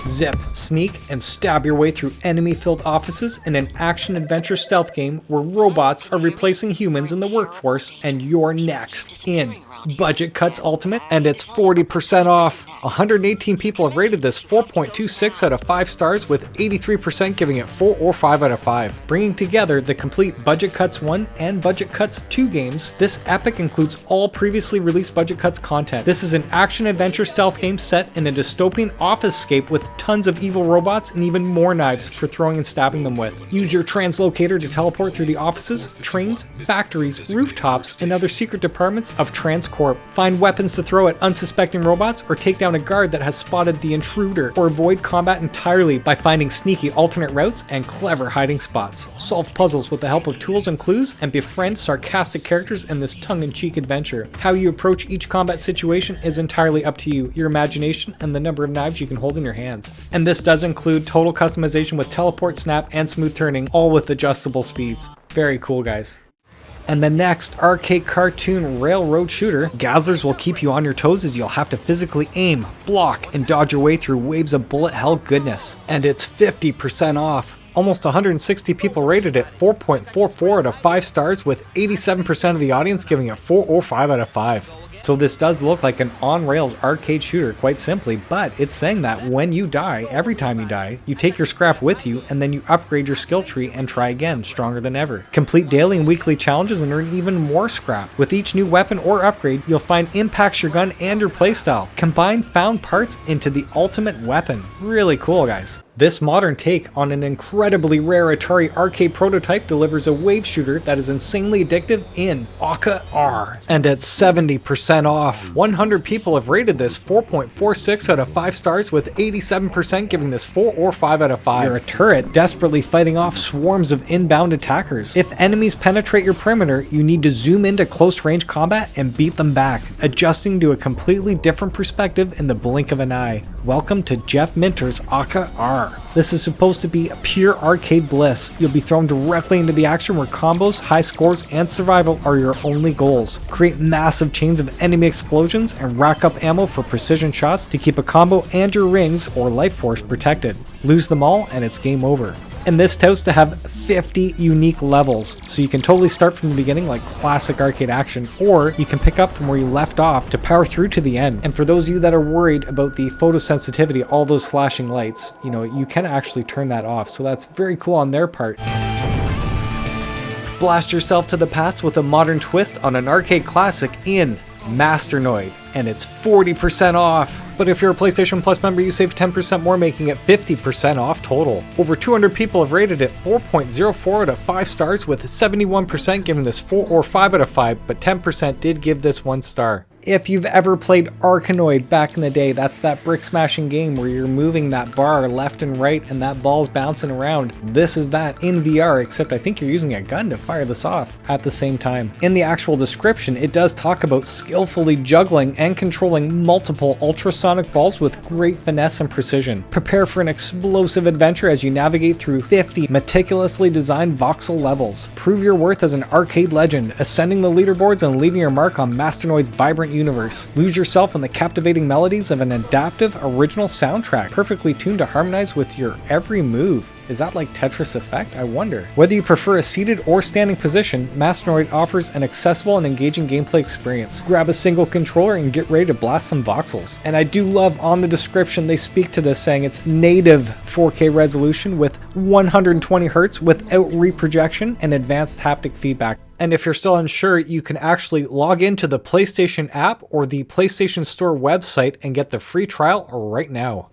Zip, sneak, and stab your way through enemy-filled offices in an action-adventure stealth game where robots are replacing humans in the workforce, and you're next in Budget Cuts Ultimate, and it's 40% off. 118 people have rated this 4.26 out of 5 stars, with 83% giving it 4 or 5 out of 5. Bringing together the complete Budget Cuts 1 and Budget Cuts 2 games, this epic includes all previously released Budget Cuts content. This is an action-adventure stealth game set in a dystopian office-scape with tons of evil robots and even more knives for throwing and stabbing them with. Use your translocator to teleport through the offices, trains, factories, rooftops, and other secret departments of Transcorp. Find weapons to throw at unsuspecting robots, or take down a guard that has spotted the intruder, or avoid combat entirely by finding sneaky alternate routes and clever hiding spots. Solve puzzles with the help of tools and clues, and befriend sarcastic characters in this tongue-in-cheek adventure. How you approach each combat situation is entirely up to you, your imagination, and the number of knives you can hold in your hands. And this does include total customization with teleport, snap, and smooth turning, all with adjustable speeds. Very cool, guys. And the next arcade cartoon railroad shooter, GAZZLERS will keep you on your toes as you'll have to physically aim, block, and dodge your way through waves of bullet hell goodness. And it's 50% off. Almost 160 people rated it 4.44 out of 5 stars, with 87% of the audience giving it 4 or 5 out of 5. So this does look like an on-rails arcade shooter, quite simply, but it's saying that when you die, every time you die, you take your scrap with you, and then you upgrade your skill tree and try again, stronger than ever. Complete daily and weekly challenges and earn even more scrap. With each new weapon or upgrade, you'll find impacts your gun and your playstyle. Combine found parts into the ultimate weapon. Really cool, guys. This modern take on an incredibly rare Atari arcade prototype delivers a wave shooter that is insanely addictive in Akka Arrh, and at 70% off. 100 people have rated this 4.46 out of 5 stars, with 87% giving this 4 or 5 out of 5. You're a turret desperately fighting off swarms of inbound attackers. If enemies penetrate your perimeter, you need to zoom into close range combat and beat them back, adjusting to a completely different perspective in the blink of an eye. Welcome to Jeff Minter's Akka Arrh. This is supposed to be a pure arcade bliss. You'll be thrown directly into the action where combos, high scores, and survival are your only goals. Create massive chains of enemy explosions and rack up ammo for precision shots to keep a combo and your rings or life force protected. Lose them all and it's game over. And this touts to have 50 unique levels, so you can totally start from the beginning like classic arcade action, or you can pick up from where you left off to power through to the end. And for those of you that are worried about the photosensitivity, all those flashing lights, you can actually turn that off, so that's very cool on their part. Blast yourself to the past with a modern twist on an arcade classic in Masternoid, and it's 40% off. But if you're a PlayStation Plus member, you save 10% more, making it 50% off total. Over 200 people have rated it 4.04 out of 5 stars, with 71% giving this 4 or 5 out of 5, but 10% did give this 1 star. If you've ever played Arkanoid back in the day, that's that brick smashing game where you're moving that bar left and right and that ball's bouncing around. This is that in VR, except I think you're using a gun to fire this off at the same time. In the actual description, it does talk about skillfully juggling and controlling multiple ultrasonic balls with great finesse and precision. Prepare for an explosive adventure as you navigate through 50 meticulously designed voxel levels. Prove your worth as an arcade legend, ascending the leaderboards and leaving your mark on Masternoid's vibrant universe. Lose yourself in the captivating melodies of an adaptive original soundtrack, perfectly tuned to harmonize with your every move. Is that like Tetris Effect? I wonder. Whether you prefer a seated or standing position, Masternoid offers an accessible and engaging gameplay experience. Grab a single controller and get ready to blast some voxels. And I do love on the description they speak to this saying it's native 4K resolution with 120 Hz without reprojection and advanced haptic feedback. And if you're still unsure, you can actually log into the PlayStation app or the PlayStation Store website and get the free trial right now.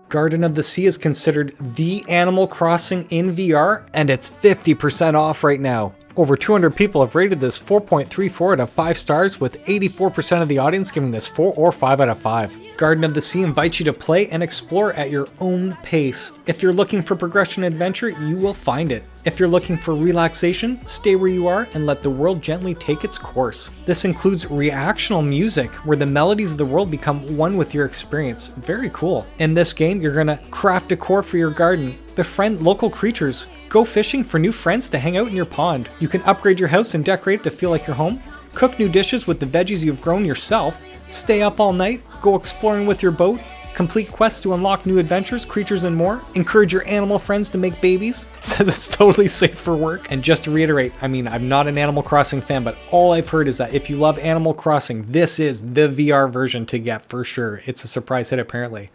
Garden of the Sea is considered the Animal Crossing in VR, and it's 50% off right now. Over 200 people have rated this 4.34 out of 5 stars, with 84% of the audience giving this 4 or 5 out of 5. Garden of the Sea invites you to play and explore at your own pace. If you're looking for progression and adventure, you will find it. If you're looking for relaxation, stay where you are and let the world gently take its course. This includes reactional music, where the melodies of the world become one with your experience. Very cool. In this game, you're gonna craft decor for your garden, befriend local creatures, go fishing for new friends to hang out in your pond. You can upgrade your house and decorate it to feel like your home, cook new dishes with the veggies you've grown yourself, stay up all night, go exploring with your boat, complete quests to unlock new adventures, creatures, and more. Encourage your animal friends to make babies. Says it's totally safe for work. And just to reiterate, I mean, I'm not an Animal Crossing fan, but all I've heard is that if you love Animal Crossing, this is the VR version to get for sure. It's a surprise hit apparently.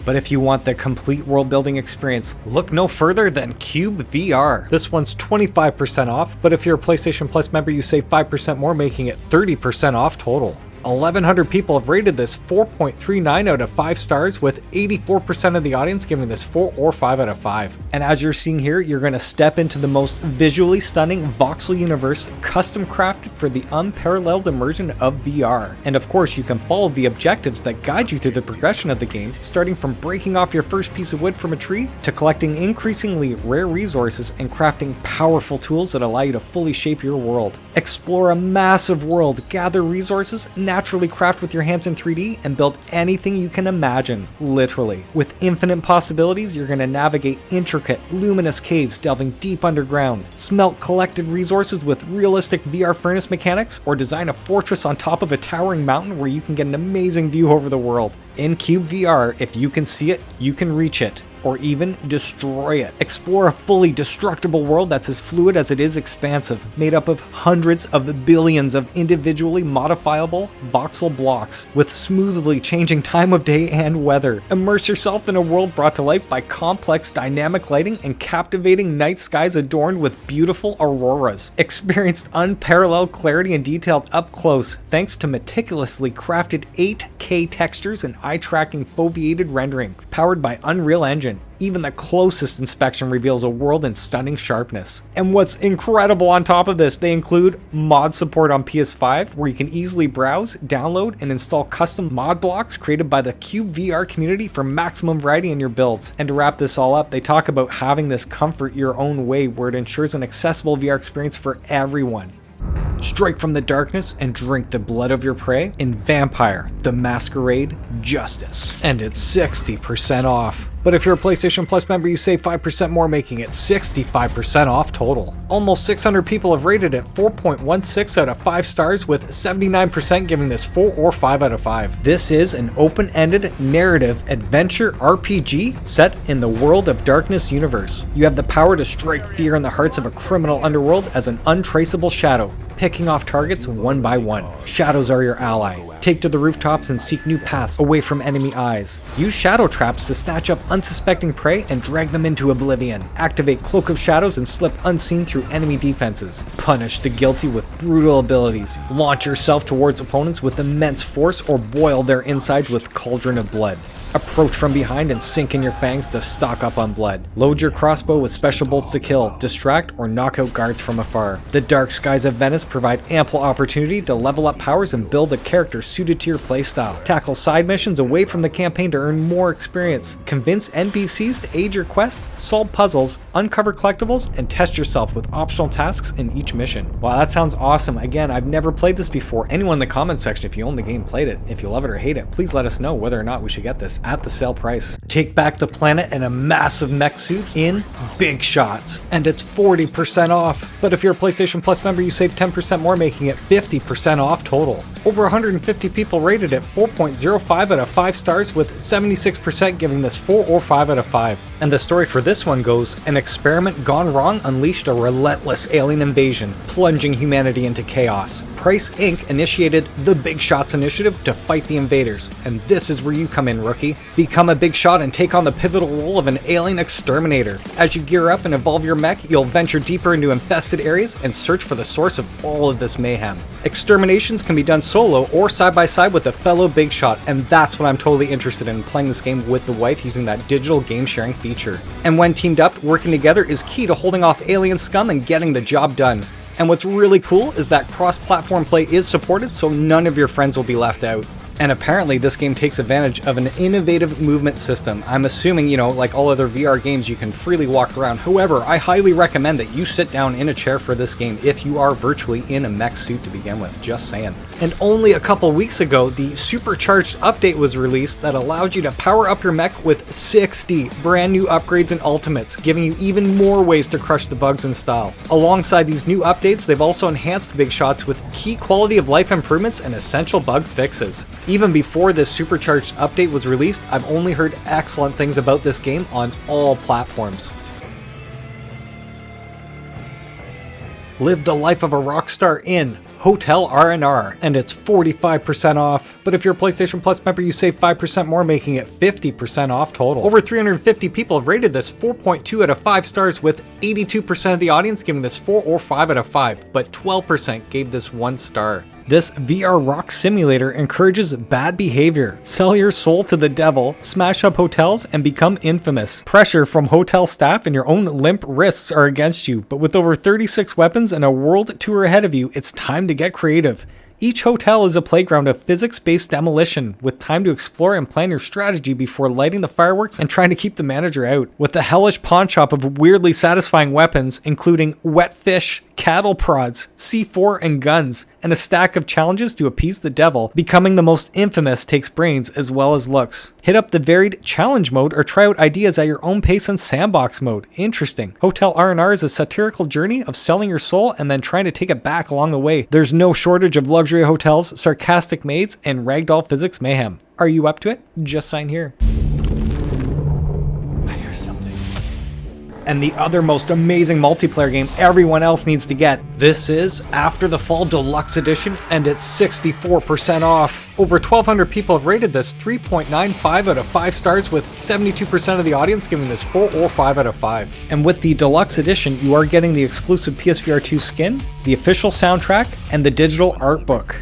But if you want the complete world building experience, look no further than cyubeVR. This one's 25% off, but if you're a PlayStation Plus member, you save 5% more, making it 30% off total. 1,100 people have rated this 4.39 out of 5 stars, with 84% of the audience giving this 4 or 5 out of 5. And as you're seeing here, you're going to step into the most visually stunning voxel universe, custom crafted for the unparalleled immersion of VR. And of course, you can follow the objectives that guide you through the progression of the game, starting from breaking off your first piece of wood from a tree, to collecting increasingly rare resources and crafting powerful tools that allow you to fully shape your world. Explore a massive world, gather resources, naturally craft with your hands in 3D, and build anything you can imagine, literally. With infinite possibilities, you're going to navigate intricate, luminous caves delving deep underground, smelt collected resources with realistic VR furnace mechanics, or design a fortress on top of a towering mountain where you can get an amazing view over the world. In cyubeVR, if you can see it, you can reach it, or even destroy it. Explore a fully destructible world that's as fluid as it is expansive, made up of hundreds of billions of individually modifiable voxel blocks with smoothly changing time of day and weather. Immerse yourself in a world brought to life by complex dynamic lighting and captivating night skies adorned with beautiful auroras. Experience unparalleled clarity and detail up close thanks to meticulously crafted 8K textures and eye-tracking foveated rendering, powered by Unreal Engine. Even the closest inspection reveals a world in stunning sharpness. And what's incredible on top of this, they include mod support on PS5, where you can easily browse, download, and install custom mod blocks created by the cyubeVR community for maximum variety in your builds. And to wrap this all up, they talk about having this comfort your own way, where it ensures an accessible VR experience for everyone. Strike from the darkness and drink the blood of your prey in Vampire: The Masquerade Justice. And it's 60% off. But if you're a PlayStation Plus member, you save 5% more, making it 65% off total. Almost 600 people have rated it 4.16 out of 5 stars, with 79% giving this 4 or 5 out of 5. This is an open-ended narrative adventure RPG set in the World of Darkness universe. You have the power to strike fear in the hearts of a criminal underworld as an untraceable shadow, picking off targets one by one. Shadows are your ally. Take to the rooftops and seek new paths away from enemy eyes. Use shadow traps to snatch up unsuspecting prey and drag them into oblivion. Activate Cloak of Shadows and slip unseen through enemy defenses. Punish the guilty with brutal abilities. Launch yourself towards opponents with immense force or boil their insides with Cauldron of Blood. Approach from behind and sink in your fangs to stock up on blood. Load your crossbow with special bolts to kill, distract, or knock out guards from afar. The dark skies of Venice provide ample opportunity to level up powers and build a character suited to your playstyle. Tackle side missions away from the campaign to earn more experience. Convince NPCs to aid your quest, solve puzzles, uncover collectibles, and test yourself with optional tasks in each mission. Wow, that sounds awesome. Again, I've never played this before. Anyone in the comments section, if you own the game, played it. If you love it or hate it, please let us know whether or not we should get this at the sale price. Take back the planet in a massive mech suit in Big Shots, and it's 40% off. But if you're a PlayStation Plus member, you save 10% more, making it 50% off total. Over 150 people rated it 4.05 out of 5 stars, with 76% giving this 4 or 5 out of 5. And the story for this one goes, an experiment gone wrong unleashed a relentless alien invasion, plunging humanity into chaos. Price Inc. initiated the Big Shots initiative to fight the invaders, and this is where you come in, rookie. Become a big shot and take on the pivotal role of an alien exterminator. As you gear up and evolve your mech, you'll venture deeper into infested areas and search for the source of all of this mayhem. Exterminations can be done solo or side by side with a fellow big shot, and that's what I'm totally interested in, playing this game with the wife using that digital game sharing feature. And when teamed up, working together is key to holding off alien scum and getting the job done. And what's really cool is that cross-platform play is supported, so none of your friends will be left out. And apparently this game takes advantage of an innovative movement system. I'm assuming, like all other VR games, you can freely walk around. However, I highly recommend that you sit down in a chair for this game if you are virtually in a mech suit to begin with, just saying. And only a couple weeks ago, the supercharged update was released that allows you to power up your mech with 60 brand new upgrades and ultimates, giving you even more ways to crush the bugs in style. Alongside these new updates, they've also enhanced Big Shots with key quality of life improvements and essential bug fixes. Even before this supercharged update was released, I've only heard excellent things about this game on all platforms. Live the life of a rock star in Hotel R&R, and it's 45% off. But if you're a PlayStation Plus member, you save 5% more, making it 50% off total. Over 350 people have rated this 4.2 out of 5 stars, with 82% of the audience giving this 4 or 5 out of 5, but 12% gave this 1 star. This VR rock simulator encourages bad behavior. Sell your soul to the devil, smash up hotels, and become infamous. Pressure from hotel staff and your own limp wrists are against you, but with over 36 weapons and a world tour ahead of you, it's time to get creative. Each hotel is a playground of physics-based demolition, with time to explore and plan your strategy before lighting the fireworks and trying to keep the manager out. With a hellish pawn shop of weirdly satisfying weapons, including wet fish, cattle prods, C4, and guns, and a stack of challenges to appease the devil, becoming the most infamous takes brains as well as looks. Hit up the varied challenge mode or try out ideas at your own pace in sandbox mode. Interesting. Hotel R&R is a satirical journey of selling your soul and then trying to take it back along the way. There's no shortage of luxury hotels, sarcastic maids, and ragdoll physics mayhem. Are you up to it? Just sign here. And the other most amazing multiplayer game everyone else needs to get. This is After the Fall Deluxe Edition, and it's 64% off. Over 1,200 people have rated this 3.95 out of 5 stars, with 72% of the audience giving this 4 or 5 out of 5. And with the Deluxe Edition, you are getting the exclusive PSVR2 skin, the official soundtrack, and the digital art book.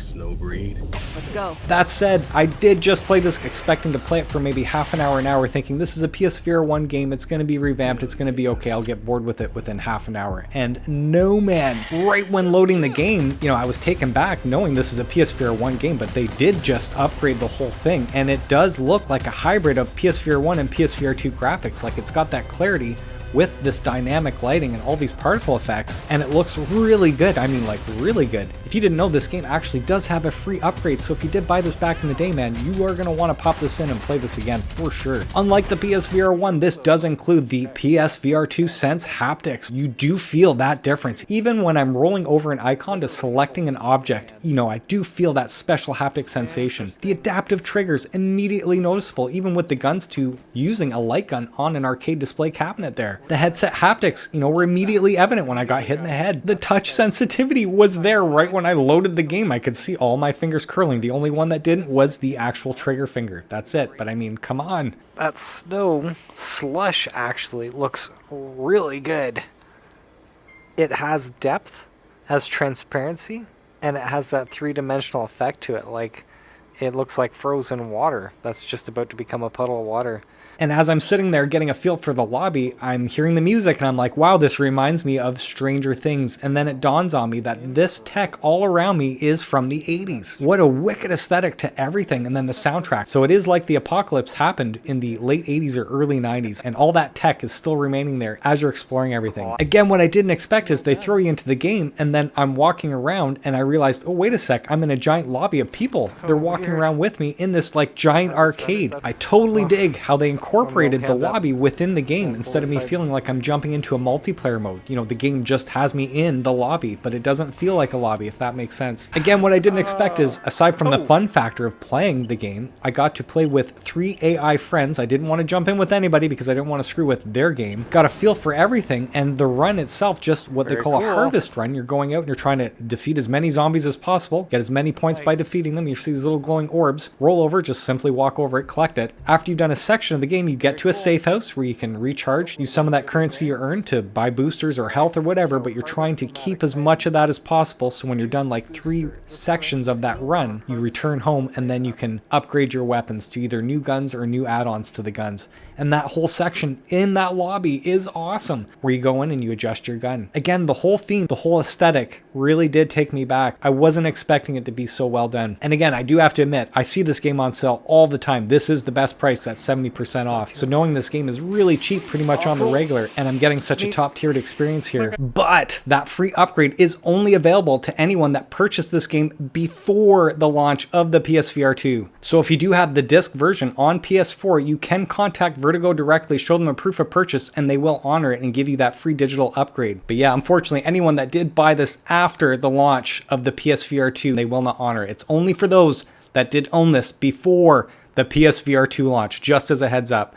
Let's go. That said, I did just play this expecting to play it for maybe half an hour, thinking this is a PSVR1 game, it's going to be revamped, it's going to be okay, I'll get bored with it within half an hour. And no man, right when loading the game, I was taken back knowing this is a PSVR1 game, but they did just upgrade the whole thing, and it does look like a hybrid of PSVR1 and PSVR2 graphics. Like, it's got that clarity, with this dynamic lighting and all these particle effects, and it looks really good. I mean, like, really good. If you didn't know, this game actually does have a free upgrade, so if you did buy this back in the day, man, you are going to want to pop this in and play this again for sure. Unlike the PSVR 1, this does include the PSVR2 Sense haptics. You do feel that difference. Even when I'm rolling over an icon to selecting an object, you know, I do feel that special haptic sensation. The adaptive triggers immediately noticeable, even with the guns to using a light gun on an arcade display cabinet there. The headset haptics, you know, were immediately evident when I got hit in the head. The touch sensitivity was there right when I loaded the game. I could see all my fingers curling. The only one that didn't was the actual trigger finger. That's it. But I mean, come on. That snow slush actually looks really good. It has depth, has transparency, and it has that three-dimensional effect to it. Like, it looks like frozen water that's just about to become a puddle of water. And as I'm sitting there getting a feel for the lobby, I'm hearing the music and I'm like, wow, this reminds me of Stranger Things. And then it dawns on me that this tech all around me is from the 80s. What a wicked aesthetic to everything. And then the soundtrack. So it is like the apocalypse happened in the late 80s or early 90s. And all that tech is still remaining there as you're exploring everything. Again, what I didn't expect is they throw you into the game and then I'm walking around and I realized, oh, wait a sec, I'm in a giant lobby of people. They're walking around with me in this like giant arcade. I totally dig how they incorporated the lobby within the game instead of me feeling like I'm jumping into a multiplayer mode. You know, the game just has me in the lobby, but it doesn't feel like a lobby, if that makes sense. Again, what I didn't expect is, aside from the fun factor of playing the game, I got to play with 3 AI friends. I didn't want to jump in with anybody because I didn't want to screw with their game. Got a feel for everything, and the run itself, just what they call a harvest run. You're going out and you're trying to defeat as many zombies as possible, get as many points by defeating them. You see these little glowing orbs, roll over, just simply walk over it, collect it. After you've done a section of the game, you get to a safe house where you can recharge, use some of that currency you earned to buy boosters or health or whatever, but you're trying to keep as much of that as possible, so when you're done like 3 sections of that run, you return home and then you can upgrade your weapons to either new guns or new add-ons to the guns. And that whole section in that lobby is awesome, where you go in and you adjust your gun. Again, the whole theme, the whole aesthetic really did take me back. I wasn't expecting it to be so well done. And again, I do have to admit, I see this game on sale all the time. This is the best price at 70% off. So knowing this game is really cheap pretty much on the regular, and I'm getting such a top-tiered experience here. But that free upgrade is only available to anyone that purchased this game before the launch of the PSVR 2. So if you do have the disc version on PS4, you can contact Vertigo directly, show them a proof of purchase, and they will honor it and give you that free digital upgrade. But yeah, unfortunately, anyone that did buy this after the launch of the PSVR 2, they will not honor it. It's only for those that did own this before the PSVR 2 launch, just as a heads up.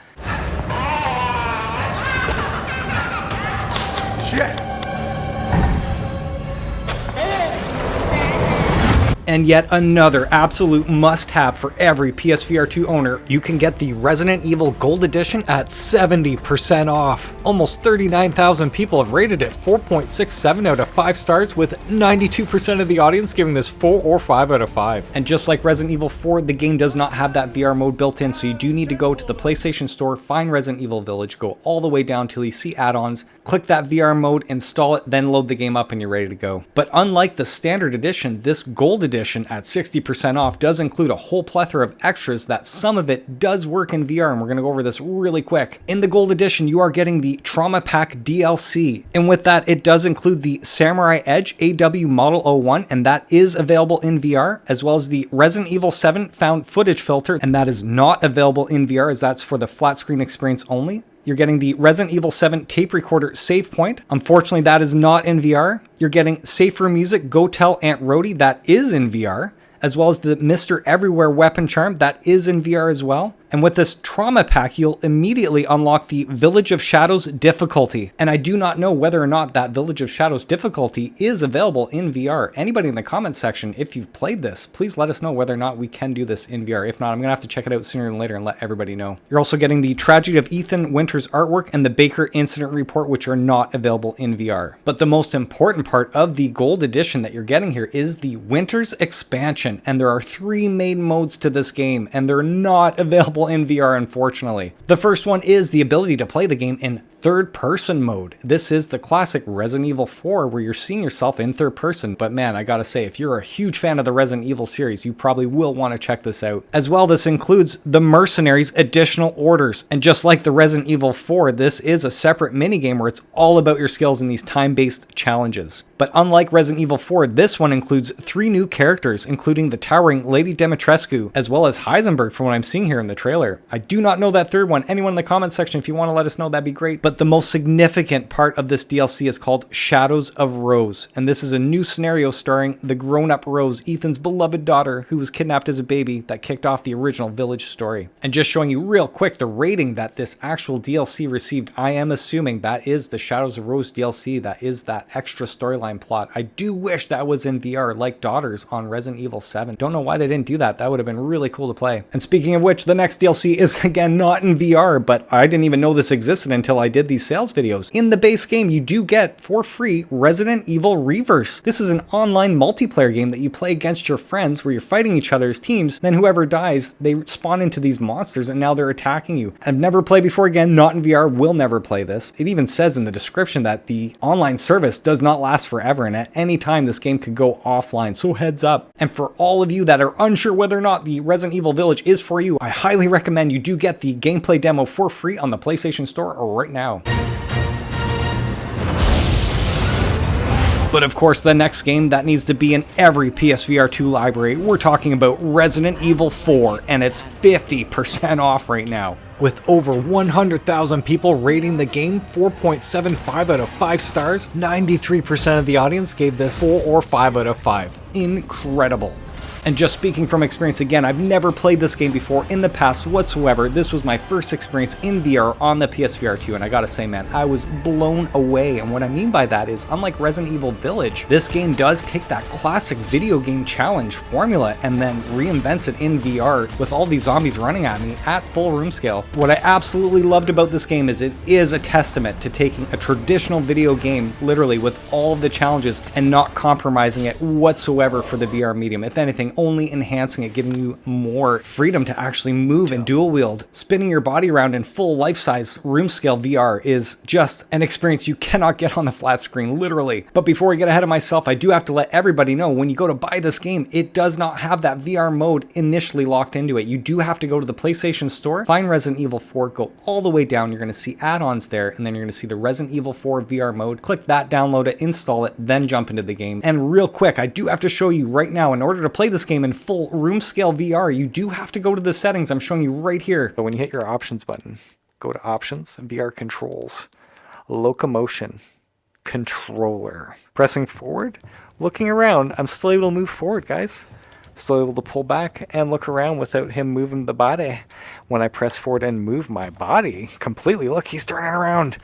And yet another absolute must-have for every PSVR 2 owner, you can get the Resident Evil Gold Edition at 70% off. Almost 39,000 people have rated it 4.67 out of 5 stars, with 92% of the audience giving this 4 or 5 out of 5. And just like Resident Evil 4, the game does not have that VR mode built in, so you do need to go to the PlayStation Store, find Resident Evil Village, go all the way down till you see add-ons, click that VR mode, install it, then load the game up and you're ready to go. But unlike the standard edition, this Gold Edition at 60% off does include a whole plethora of extras that some of it does work in VR, and we're going to go over this really quick. In the Gold Edition, you are getting the Trauma Pack DLC, and with that, it does include the Samurai Edge AW Model 01, and that is available in VR, as well as the Resident Evil 7 Found Footage Filter, and that is not available in VR, as that's for the flat screen experience only. You're getting the Resident Evil 7 tape recorder save point. Unfortunately, that is not in VR. You're getting Safe Room Music Go Tell Aunt Rhody, that is in VR, as well as the Mr. Everywhere weapon charm, that is in VR as well. And with this Trauma Pack, you'll immediately unlock the Village of Shadows difficulty. And I do not know whether or not that Village of Shadows difficulty is available in VR. Anybody in the comments section, if you've played this, please let us know whether or not we can do this in VR. If not, I'm going to have to check it out sooner than later and let everybody know. You're also getting the Tragedy of Ethan Winters artwork and the Baker Incident Report, which are not available in VR. But the most important part of the Gold Edition that you're getting here is the Winters expansion. And there are 3 main modes to this game, and they're not available available in VR, unfortunately. The first one is the ability to play the game in third-person mode. This is the classic Resident Evil 4 where you're seeing yourself in third person, but man, I gotta say, if you're a huge fan of the Resident Evil series, you probably will want to check this out. As well, this includes the Mercenaries additional orders, and just like the Resident Evil 4, this is a separate minigame where it's all about your skills in these time-based challenges. But unlike Resident Evil 4, this one includes 3 new characters, including the towering Lady Dimitrescu, as well as Heisenberg from what I'm seeing here in the trailer. I do not know that third one. Anyone in the comment section, if you want to let us know, that'd be great. But the most significant part of this DLC is called Shadows of Rose, and this is a new scenario starring the grown-up Rose, Ethan's beloved daughter, who was kidnapped as a baby, that kicked off the original Village story. And just showing you real quick the rating that this actual DLC received, I am assuming that is the Shadows of Rose DLC, that is that extra storyline plot. I do wish that was in VR, like Daughters on Resident Evil 7. Don't know why they didn't do that. That would have been really cool to play. And speaking of which, the next DLC is again not in VR, but I didn't even know this existed until I did these sales videos. In the base game, you do get for free Resident Evil Reverse. This is an online multiplayer game that you play against your friends where you're fighting each other as teams. Then whoever dies, they spawn into these monsters and now they're attacking you. I've never played before, again, not in VR, will never play this. It even says in the description that the online service does not last forever and at any time this game could go offline, so heads up. And for all of you that are unsure whether or not the Resident Evil Village is for you, I highly recommend you do get the gameplay demo for free on the PlayStation Store right now. But of course, the next game that needs to be in every PSVR2 library, we're talking about Resident Evil 4, and it's 50% off right now. With over 100,000 people rating the game 4.75 out of 5 stars, 93% of the audience gave this 4 or 5 out of 5. Incredible. And just speaking from experience again, I've never played this game before in the past whatsoever. This was my first experience in VR on the PSVR2, and I gotta say, man, I was blown away. And what I mean by that is, unlike Resident Evil Village, this game does take that classic video game challenge formula and then reinvents it in VR with all these zombies running at me at full room scale. What I absolutely loved about this game is it is a testament to taking a traditional video game, literally with all of the challenges, and not compromising it whatsoever for the VR medium. If anything, only enhancing it, giving you more freedom to actually move and dual wield. Spinning your body around in full life-size room scale VR is just an experience you cannot get on the flat screen, literally. But before I get ahead of myself, I do have to let everybody know, when you go to buy this game, it does not have that VR mode initially locked into it. You do have to go to the PlayStation Store, find Resident Evil 4, go all the way down, you're going to see add-ons there, and then you're going to see the Resident Evil 4 VR mode. Click that, download it, install it, then jump into the game. And real quick, I do have to show you right now, in order to play this game in full room scale VR, you do have to go to the settings I'm showing you right here. So when you hit your options button, go to options, VR controls, locomotion, controller. Pressing forward, looking around, I'm still able to move forward, guys. Still able to pull back and look around without him moving the body. When I press forward and move my body completely, look, he's turning around.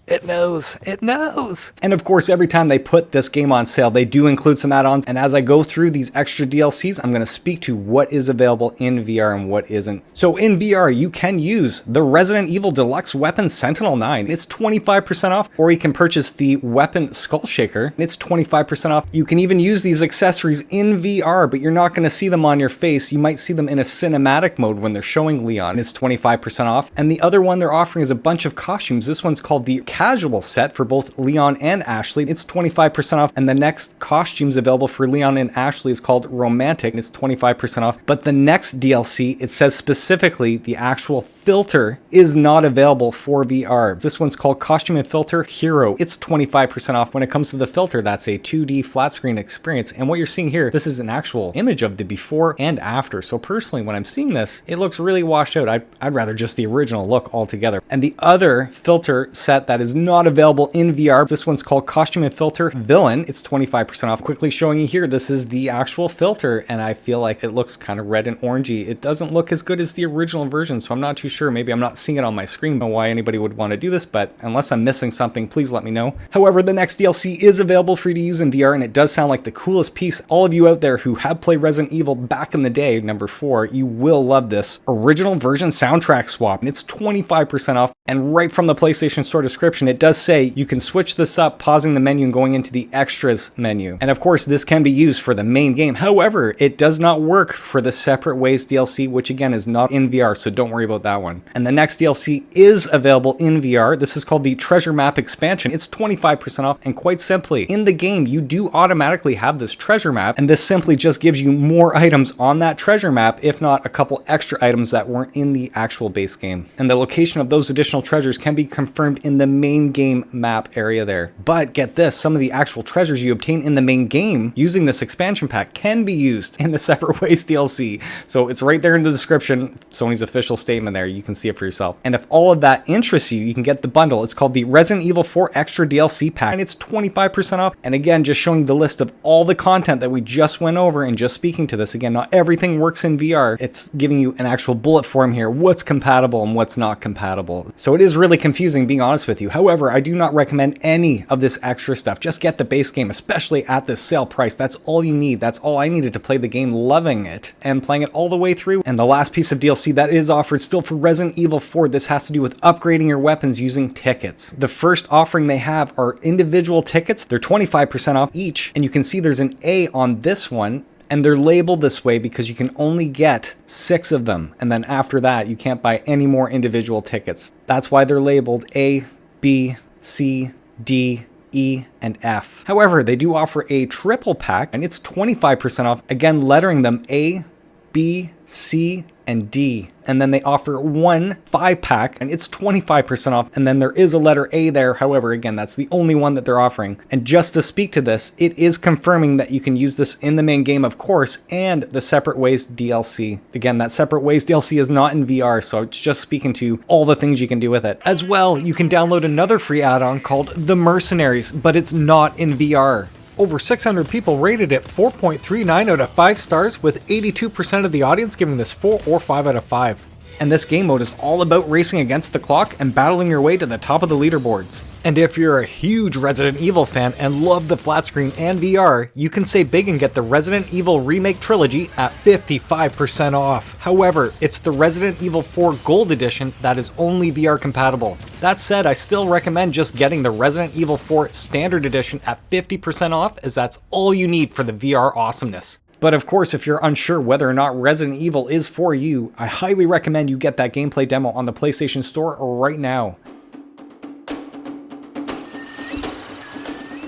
It knows. It knows. And of course, every time they put this game on sale, they do include some add-ons. And as I go through these extra DLCs, I'm going to speak to what is available in VR and what isn't. So in VR, you can use the Resident Evil Deluxe weapon Sentinel 9. It's 25% off. Or you can purchase the weapon Skull Shaker. It's 25% off. You can even use these accessories in VR, but you're not going to see them on your face. You might see them in a cinematic mode when they're showing Leon. It's 25% off. And the other one they're offering is a bunch of costumes. This one's called the Casual set for both Leon and Ashley. It's 25% off. And the next costumes available for Leon and Ashley is called Romantic. It's 25% off. But the next DLC, it says specifically the actual filter is not available for VR. This one's called Costume and Filter Hero. It's 25% off. When it comes to the filter, that's a 2D flat screen experience. And what you're seeing here, this is an actual image of the before and after. So personally, when I'm seeing this, it looks really washed out. I'd rather just the original look altogether. And the other filter set that is not available in VR, this one's called Costume and Filter Villain. It's 25% off. Quickly showing you here, this is the actual filter, and I feel like it looks kind of red and orangey. It doesn't look as good as the original version, so I'm not too sure. Maybe I'm not seeing it on my screen. I don't know why anybody would want to do this, but unless I'm missing something, please let me know. However, the next DLC is available for you to use in VR, and it does sound like the coolest piece. All of you out there who have played Resident Evil back in the day, number 4, you will love this original version soundtrack swap. It's 25% off, and right from the PlayStation Store description, description, it does say you can switch this up, pausing the menu and going into the extras menu. And of course, this can be used for the main game. However, it does not work for the Separate Ways DLC, which again is not in VR, so don't worry about that one. And the next DLC is available in VR. This is called the Treasure Map Expansion. It's 25% off, and quite simply, in the game, you do automatically have this treasure map, and this simply just gives you more items on that treasure map, if not a couple extra items that weren't in the actual base game. And the location of those additional treasures can be confirmed in the main game map area there. But get this, some of the actual treasures you obtain in the main game using this expansion pack can be used in the Separate Ways DLC. So it's right there in the description, Sony's official statement there. You can see it for yourself. And if all of that interests you, you can get the bundle. It's called the Resident Evil 4 Extra DLC Pack, and it's 25% off. And again, just showing the list of all the content that we just went over and just speaking to this. Again, not everything works in VR. It's giving you an actual bullet form here, what's compatible and what's not compatible. So it is really confusing, being honest with you. However, I do not recommend any of this extra stuff. Just get the base game, especially at this sale price. That's all you need. That's all I needed to play the game, loving it and playing it all the way through. And the last piece of DLC that is offered still for Resident Evil 4, this has to do with upgrading your weapons using tickets. The first offering they have are individual tickets. They're 25% off each, and you can see there's an A on this one, and they're labeled this way because you can only get 6 of them, and then after that you can't buy any more individual tickets. That's why they're labeled A, B, C, D, E, and F. However, they do offer a triple pack, and it's 25% off, again lettering them A, B, C, and D. And then they offer one 5-pack, and it's 25% off, and then there is a letter A there. However, again, that's the only one that they're offering. And just to speak to this, it is confirming that you can use this in the main game, of course, and the Separate Ways DLC. Again, that Separate Ways DLC is not in VR, so it's just speaking to all the things you can do with it. As well, you can download another free add-on called The Mercenaries, but it's not in VR. Over 600 people rated it 4.39 out of 5 stars, with 82% of the audience giving this 4 or 5 out of 5. And this game mode is all about racing against the clock and battling your way to the top of the leaderboards. And if you're a huge Resident Evil fan and love the flat screen and VR, you can save big and get the Resident Evil Remake Trilogy at 55% off. However, it's the Resident Evil 4 Gold Edition that is only VR compatible. That said, I still recommend just getting the Resident Evil 4 Standard Edition at 50% off, as that's all you need for the VR awesomeness. But of course, if you're unsure whether or not Resident Evil is for you, I highly recommend you get that gameplay demo on the PlayStation Store right now.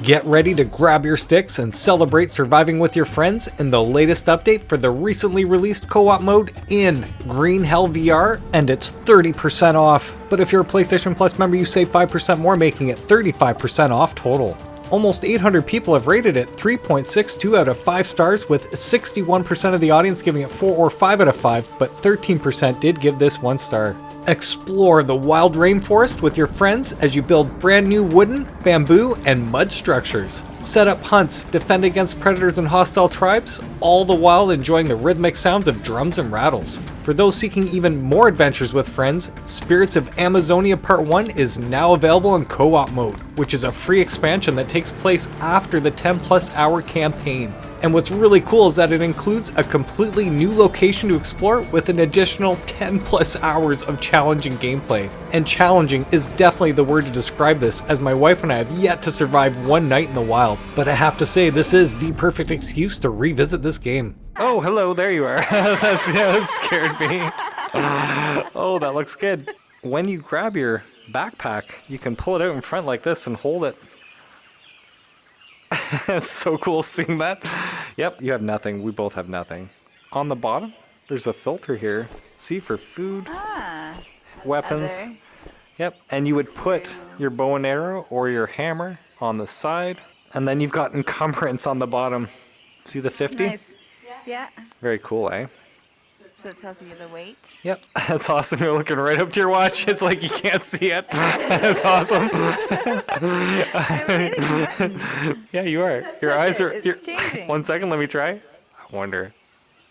Get ready to grab your sticks and celebrate surviving with your friends in the latest update for the recently released co-op mode in Green Hell VR, and it's 30% off. But if you're a PlayStation Plus member, you save 5% more, making it 35% off total. Almost 800 people have rated it 3.62 out of 5 stars, with 61% of the audience giving it 4 or 5 out of 5, but 13% did give this 1 star. Explore the wild rainforest with your friends as you build brand new wooden, bamboo, and mud structures. Set up hunts, defend against predators and hostile tribes, all the while enjoying the rhythmic sounds of drums and rattles. For those seeking even more adventures with friends, Spirits of Amazonia Part 1 is now available in co-op mode, which is a free expansion that takes place after the 10+ hour campaign. And what's really cool is that it includes a completely new location to explore with an additional 10+ hours of challenging gameplay. And challenging is definitely the word to describe this, as my wife and I have yet to survive one night in the wild. But I have to say, this is the perfect excuse to revisit this game. Oh, hello, there you are. that scared me. Oh, that looks good. When you grab your backpack, you can pull it out in front like this and hold it. It's so cool seeing that. Yep, you have nothing. We both have nothing. On the bottom, there's a filter here. See, for food, weapons. Other. Yep, and you would put your bow and arrow or your hammer on the side, and then you've got encumbrance on the bottom. See the 50? Nice. Yeah. Very cool, eh? So it tells you the weight. Yep, that's awesome. You're looking right up to your watch. It's like you can't see it. That's awesome. Yeah, you are. Your eyes are. It's changing. 1 second, let me try. I wonder.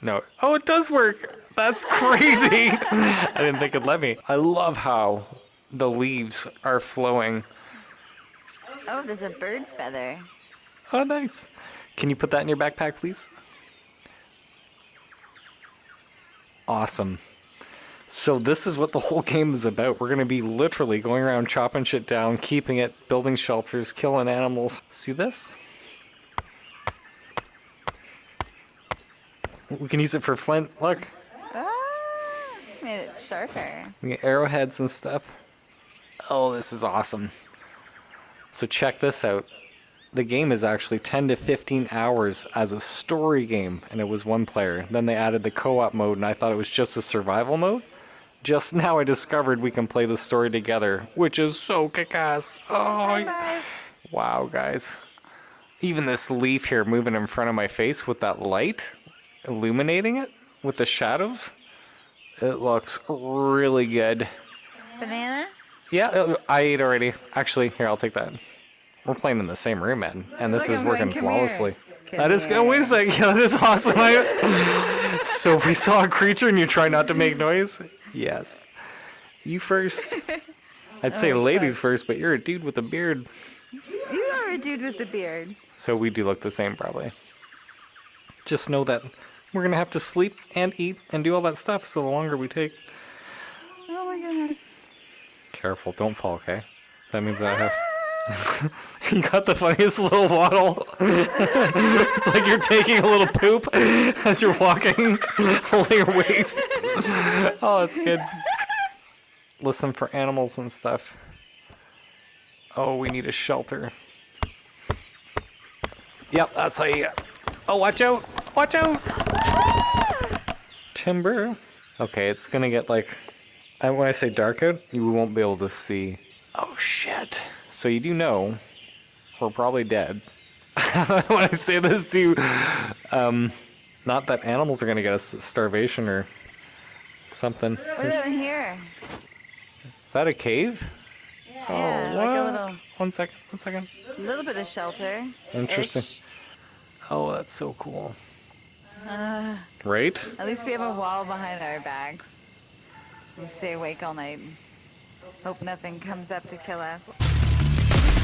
No. Oh, it does work. That's crazy. I didn't think it'd let me. I love how the leaves are flowing. Oh, there's a bird feather. Oh, nice. Can you put that in your backpack, please? Awesome. So this is what the whole game is about. We're going to be literally going around chopping shit down, keeping it, building shelters, killing animals. See this? We can use it for flint. Look. Made it sharper. We get arrowheads and stuff. Oh, this is awesome. So check this out. The game is actually 10 to 15 hours as a story game, and it was one player. Then they added the co-op mode, and I thought it was just a survival mode. Just now I discovered we can play the story together, which is so kick-ass. Oh, wow, guys. Even this leaf here moving in front of my face with that light, illuminating it with the shadows. It looks really good. Banana? Yeah, I ate already. Actually, here, I'll take that. We're playing in the same room, man, and this is working flawlessly. That is good. Wait a second. Yeah, that is awesome. So if we saw a creature and you try not to make noise? Yes. You first. I'd say ladies first, but you're a dude with a beard. You are a dude with a beard. So we do look the same, probably. Just know that we're going to have to sleep and eat and do all that stuff, so the longer we take. Oh my goodness. Careful, don't fall, okay? That means that I have... You got the funniest little waddle. It's like you're taking a little poop as you're walking, holding your waist. Oh, that's good. Listen for animals and stuff. Oh, we need a shelter. Yep, that's how you... Oh, watch out! Watch out! Timber. Okay, it's gonna get like... And when I say dark out, you won't be able to see. Oh, shit. So you do know we're probably dead. When I say this to you, not that animals are going to get us starvation or something. What's over here? Is that a cave? Yeah, oh, like a what? little... One second. A little bit of shelter. Interesting. Oh, that's so cool. Right? At least we have a wall behind our backs. We stay awake all night. Hope nothing comes up to kill us.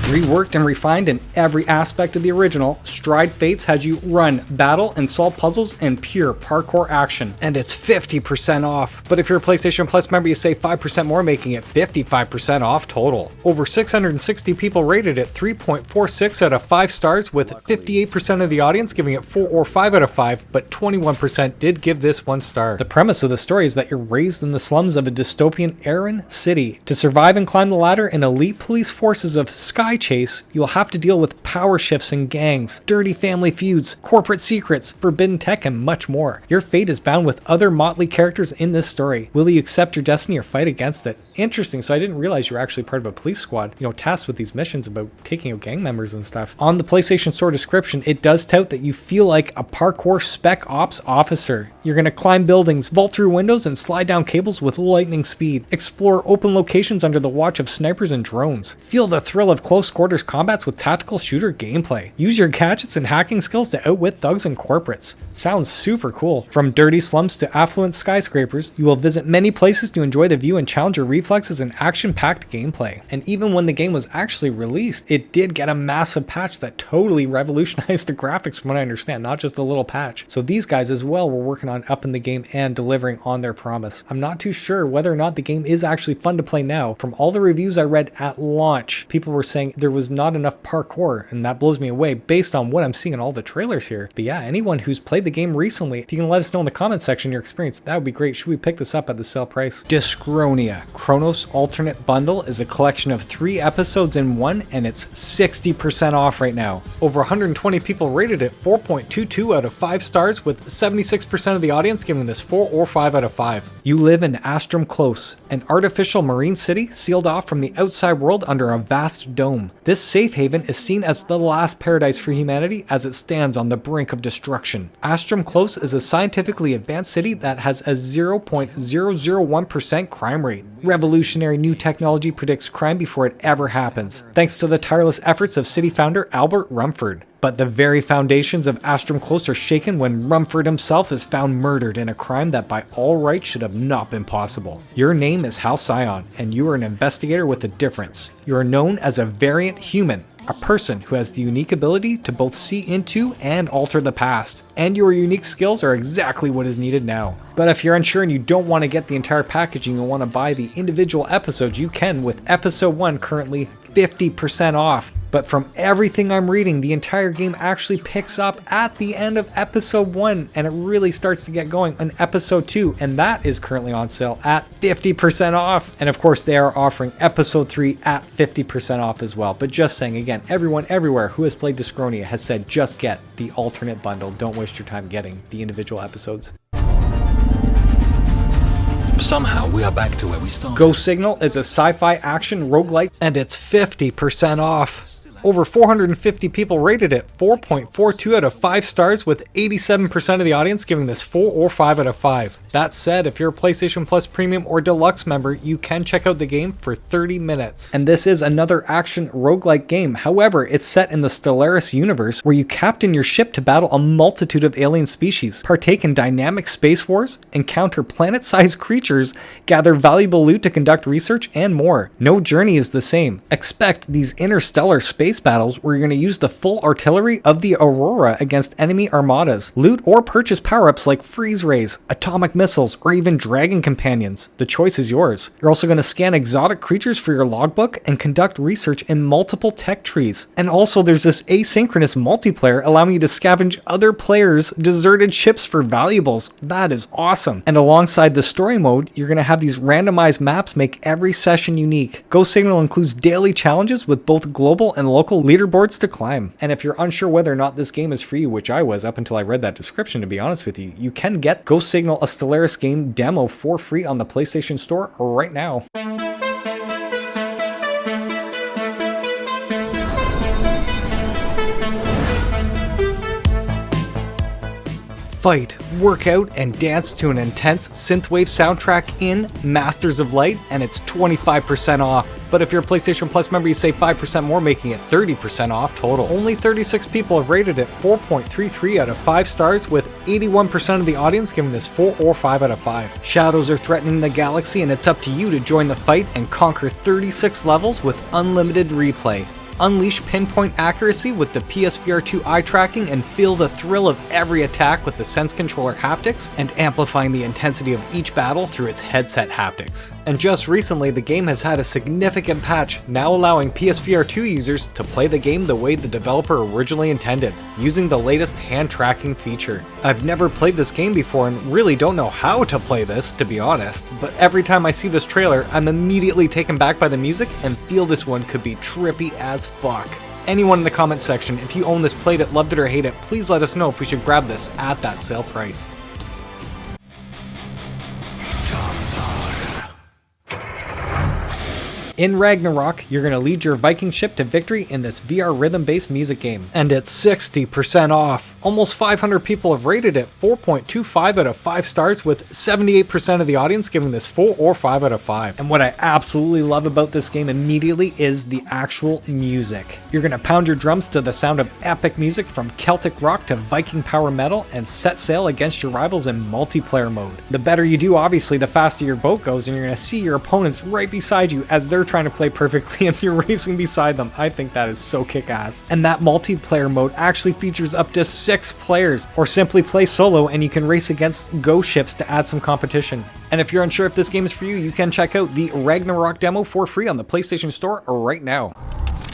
Reworked and refined in every aspect of the original, Stride Fates has you run, battle, and solve puzzles in pure parkour action. And it's 50% off. But if you're a PlayStation Plus member, you save 5% more, making it 55% off total. Over 660 people rated it 3.46 out of 5 stars, with 58% of the audience giving it 4 or 5 out of 5, but 21% did give this 1 star. The premise of the story is that you're raised in the slums of a dystopian Arrh city. To survive and climb the ladder in elite police forces of Sky Chase, you'll have to deal with power shifts and gangs, dirty family feuds, corporate secrets, forbidden tech, and much more. Your fate is bound with other motley characters in this story. Will you accept your destiny or fight against it? Interesting, so I didn't realize you were actually part of a police squad, tasked with these missions about taking out gang members and stuff. On the PlayStation Store description, it does tout that you feel like a parkour spec ops officer. You're gonna climb buildings, vault through windows, and slide down cables with lightning speed. Explore open locations under the watch of snipers and drones. Feel the thrill of close quarters combats with tactical shooter gameplay. Use your gadgets and hacking skills to outwit thugs and corporates. Sounds super cool. From dirty slums to affluent skyscrapers, you will visit many places to enjoy the view and challenge your reflexes in action-packed gameplay. And even when the game was actually released, it did get a massive patch that totally revolutionized the graphics from what I understand, not just a little patch. So these guys as well were working on upping the game and delivering on their promise. I'm not too sure whether or not the game is actually fun to play now. From all the reviews I read at launch, people were saying there was not enough parkour, and that blows me away based on what I'm seeing in all the trailers here. But yeah, anyone who's played the game recently, if you can let us know in the comment section your experience, that would be great. Should we pick this up at the sale price? DYSCHRONIA Chronos Alternate Bundle is a collection of 3 episodes in one, and it's 60% off right now. Over 120 people rated it 4.22 out of 5 stars, with 76% of the audience giving this 4 or 5 out of 5. You live in Astrum Close, an artificial marine city sealed off from the outside world under a vast dome. This safe haven is seen as the last paradise for humanity as it stands on the brink of destruction. Astrum Close is a scientifically advanced city that has a 0.001% crime rate. Revolutionary new technology predicts crime before it ever happens, thanks to the tireless efforts of city founder Albert Rumford. But the very foundations of Astrum Close are shaken when Rumford himself is found murdered in a crime that by all rights should have not been possible. Your name is Halcyon, and you are an investigator with a difference. You are known as a variant human, a person who has the unique ability to both see into and alter the past. And your unique skills are exactly what is needed now. But if you're unsure and you don't want to get the entire package and you want to buy the individual episodes, you can, with episode 1 currently 50% off. But from everything I'm reading, the entire game actually picks up at the end of episode 1 and it really starts to get going in episode 2, and that is currently on sale at 50% off. And of course they are offering episode 3 at 50% off as well. But just saying, again, everyone everywhere who has played DYSCHRONIA has said just get the alternate bundle. Don't waste your time getting the individual episodes. Somehow we are back to where we started. Ghost Signal is a sci-fi action roguelite and it's 50% off. Over 450 people rated it 4.42 out of 5 stars, with 87% of the audience giving this 4 or 5 out of 5. That said, if you're a PlayStation Plus Premium or Deluxe member, you can check out the game for 30 minutes. And this is another action roguelike game. However, it's set in the Stellaris universe where you captain your ship to battle a multitude of alien species, partake in dynamic space wars, encounter planet-sized creatures, gather valuable loot to conduct research, and more. No journey is the same. Expect these interstellar space battles where you're going to use the full artillery of the Aurora against enemy armadas. Loot or purchase power-ups like freeze rays, atomic missiles, or even dragon companions. The choice is yours. You're also going to scan exotic creatures for your logbook and conduct research in multiple tech trees. And also there's this asynchronous multiplayer allowing you to scavenge other players' deserted ships for valuables. That is awesome. And alongside the story mode, you're going to have these randomized maps make every session unique. Ghost Signal includes daily challenges with both global and local leaderboards to climb. And if you're unsure whether or not this game is for you, which I was up until I read that description, to be honest with you, you can get Ghost Signal, a Stellaris game demo for free on the PlayStation Store right now. Fight, work out, and dance to an intense synthwave soundtrack in Masters of Light, and it's 25% off. But if you're a PlayStation Plus member, you save 5% more, making it 30% off total. Only 36 people have rated it 4.33 out of 5 stars, with 81% of the audience giving this 4 or 5 out of 5. Shadows are threatening the galaxy, and it's up to you to join the fight and conquer 36 levels with unlimited replay. Unleash pinpoint accuracy with the PSVR2 eye tracking and feel the thrill of every attack with the Sense Controller haptics, and amplifying the intensity of each battle through its headset haptics. And just recently, the game has had a significant patch, now allowing PSVR2 users to play the game the way the developer originally intended, using the latest hand tracking feature. I've never played this game before and really don't know how to play this, to be honest, but every time I see this trailer, I'm immediately taken back by the music and feel this one could be trippy as fuck. Anyone in the comment section, if you own this, played it, loved it, or hate it, please let us know if we should grab this at that sale price. In Ragnarock, you're going to lead your Viking ship to victory in this VR rhythm-based music game. And it's 60% off. Almost 500 people have rated it 4.25 out of 5 stars, with 78% of the audience giving this 4 or 5 out of 5. And what I absolutely love about this game immediately is the actual music. You're going to pound your drums to the sound of epic music from Celtic rock to Viking power metal and set sail against your rivals in multiplayer mode. The better you do, obviously, the faster your boat goes, and you're going to see your opponents right beside you as they're trying to play perfectly and you're racing beside them. I think that is so kick-ass. And that multiplayer mode actually features up to 6 players, or simply play solo and you can race against ghost ships to add some competition. And if you're unsure if this game is for you, you can check out the Ragnarock demo for free on the PlayStation Store right now.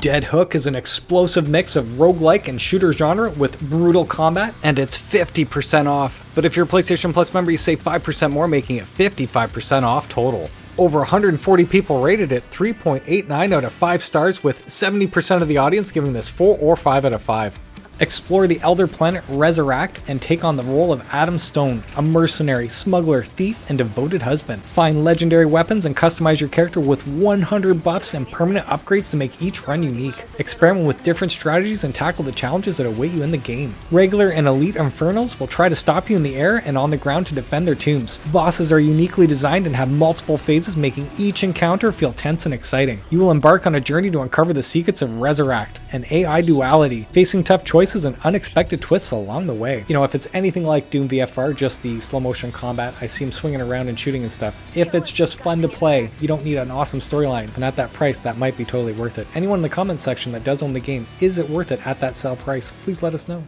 Dead Hook is an explosive mix of roguelike and shooter genre with brutal combat, and it's 50% off. But if you're a PlayStation Plus member, you save 5% more, making it 55% off total. Over 140 people rated it 3.89 out of 5 stars, with 70% of the audience giving this 4 or 5 out of 5. Explore the elder planet Resurrect and take on the role of Adam Stone, a mercenary, smuggler, thief, and devoted husband. Find legendary weapons and customize your character with 100 buffs and permanent upgrades to make each run unique. Experiment with different strategies and tackle the challenges that await you in the game. Regular and elite infernals will try to stop you in the air and on the ground to defend their tombs. Bosses are uniquely designed and have multiple phases, making each encounter feel tense and exciting. You will embark on a journey to uncover the secrets of Resurrect, an AI duality, facing tough choices choices and unexpected twists along the way. You know, if it's anything like Doom VFR, just the slow motion combat, I see him swinging around and shooting and stuff. If it's just fun to play, you don't need an awesome storyline, and at that price, that might be totally worth it. Anyone in the comment section that does own the game, is it worth it at that sale price? Please let us know.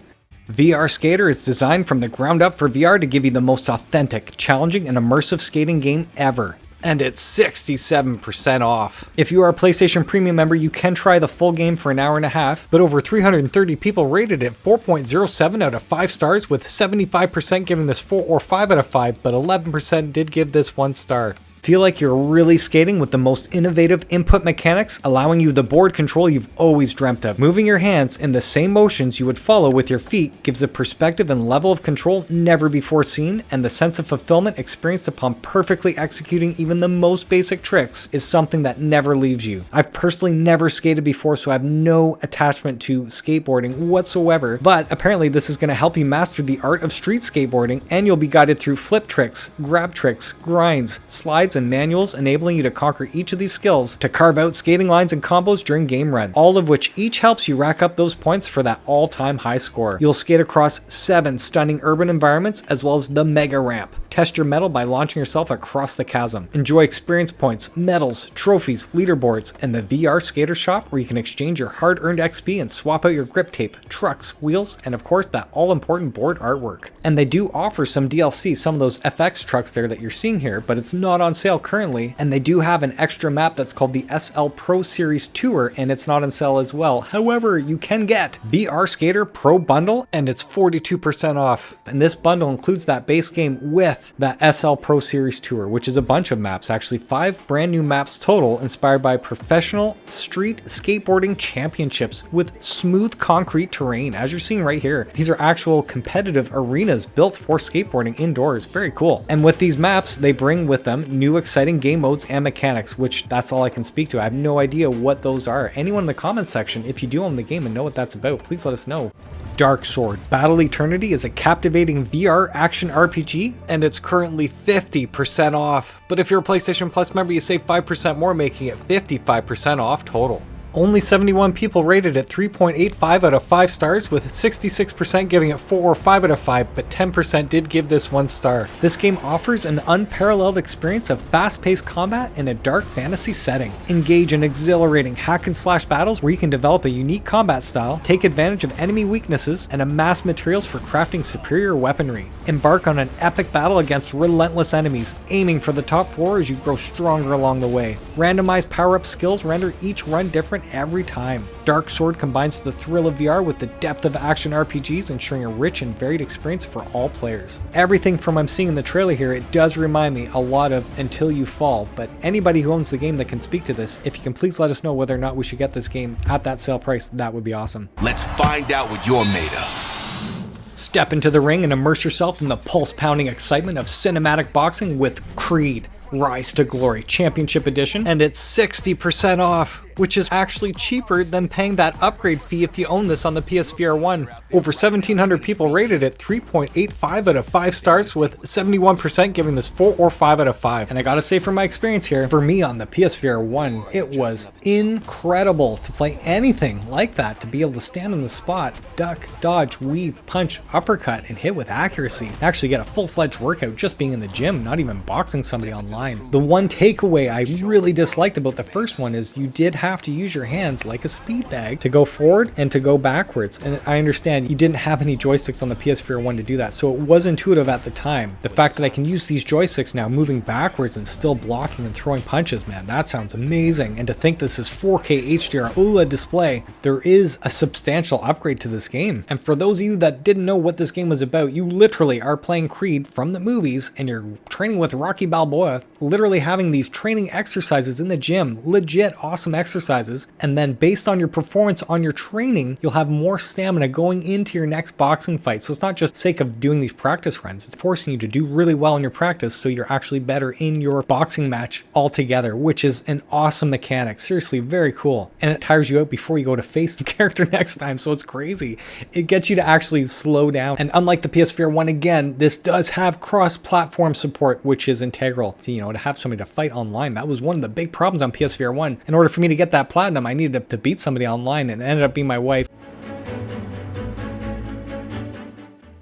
VR Skater is designed from the ground up for VR to give you the most authentic, challenging, and immersive skating game ever. And it's 67% off. If you are a PlayStation Premium member, you can try the full game for an hour and a half, but over 330 people rated it 4.07 out of 5 stars, with 75% giving this 4 or 5 out of 5, but 11% did give this 1 star. Feel like you're really skating with the most innovative input mechanics, allowing you the board control you've always dreamt of. Moving your hands in the same motions you would follow with your feet gives a perspective and level of control never before seen, and the sense of fulfillment experienced upon perfectly executing even the most basic tricks is something that never leaves you. I've personally never skated before, so I have no attachment to skateboarding whatsoever, but apparently this is going to help you master the art of street skateboarding, and you'll be guided through flip tricks, grab tricks, grinds, slides, and manuals, enabling you to conquer each of these skills to carve out skating lines and combos during game run, all of which each helps you rack up those points for that all-time high score. You'll skate across 7 stunning urban environments as well as the mega ramp. Test your mettle by launching yourself across the chasm. Enjoy experience points, medals, trophies, leaderboards, and the VR Skater Shop, where you can exchange your hard-earned XP and swap out your grip tape, trucks, wheels, and of course that all-important board artwork. And they do offer some DLC, some of those FX trucks there that you're seeing here, but it's not on sale currently, and they do have an extra map that's called the SL Pro Series Tour, and it's not on sale as well. However, you can get VR Skater Pro Bundle, and it's 42% off. And this bundle includes that base game with that SL Pro Series Tour, which is a bunch of maps, actually 5 brand new maps total, inspired by professional street skateboarding championships with smooth concrete terrain, as you're seeing right here. These are actual competitive arenas built for skateboarding indoors. Very cool. And with these maps, they bring with them new exciting game modes and mechanics, which that's all I can speak to. I have no idea what those are. Anyone in the comments section, if you do own the game and know what that's about, please let us know. Dark Sword Battle Eternity is a captivating VR action RPG, and it's currently 50% off. But if you're a PlayStation Plus member, you save 5% more, making it 55% off total. Only 71 people rated it 3.85 out of 5 stars, with 66% giving it 4 or 5 out of 5, but 10% did give this 1 star. This game offers an unparalleled experience of fast-paced combat in a dark fantasy setting. Engage in exhilarating hack-and-slash battles where you can develop a unique combat style, take advantage of enemy weaknesses, and amass materials for crafting superior weaponry. Embark on an epic battle against relentless enemies, aiming for the top floor as you grow stronger along the way. Randomized power-up skills render each run different every time. Dark Sword combines the thrill of VR with the depth of action RPGs, ensuring a rich and varied experience for all players. Everything from I'm seeing in the trailer here, it does remind me a lot of Until You Fall, but anybody who owns the game that can speak to this, if you can please let us know whether or not we should get this game at that sale price, that would be awesome. Let's find out what you're made of. Step into the ring and immerse yourself in the pulse-pounding excitement of cinematic boxing with Creed Rise to Glory Championship Edition, and it's 60% off, which is actually cheaper than paying that upgrade fee if you own this on the PSVR 1. Over 1,700 people rated it 3.85 out of 5 stars, with 71% giving this 4 or 5 out of 5. And I gotta say, from my experience here, for me on the PSVR 1, it was incredible to play anything like that, to be able to stand on the spot, duck, dodge, weave, punch, uppercut, and hit with accuracy. Actually get a full-fledged workout just being in the gym, not even boxing somebody online. The one takeaway I really disliked about the first one is you did have to use your hands like a speed bag to go forward and to go backwards. And I understand you didn't have any joysticks on the PSVR 1 to do that, so it was intuitive at the time. The fact that I can use these joysticks now moving backwards and still blocking and throwing punches, man, that sounds amazing. And to think this is 4K HDR OLED display, there is a substantial upgrade to this game. And for those of you that didn't know what this game was about, you literally are playing Creed from the movies and you're training with Rocky Balboa, literally having these training exercises in the gym, legit awesome exercises, and then based on your performance on your training, you'll have more stamina going into your next boxing fight. So it's not just sake of doing these practice runs, it's forcing you to do really well in your practice so you're actually better in your boxing match altogether, which is an awesome mechanic. Seriously, very cool. And it tires you out before you go to face the character next time, so it's crazy. It gets you to actually slow down. And unlike the PSVR 1, again, this does have cross-platform support, which is integral to, you know, to have somebody to fight online. That was one of the big problems on PSVR 1. In order for me to get that platinum, I needed to beat somebody online, and it ended up being my wife.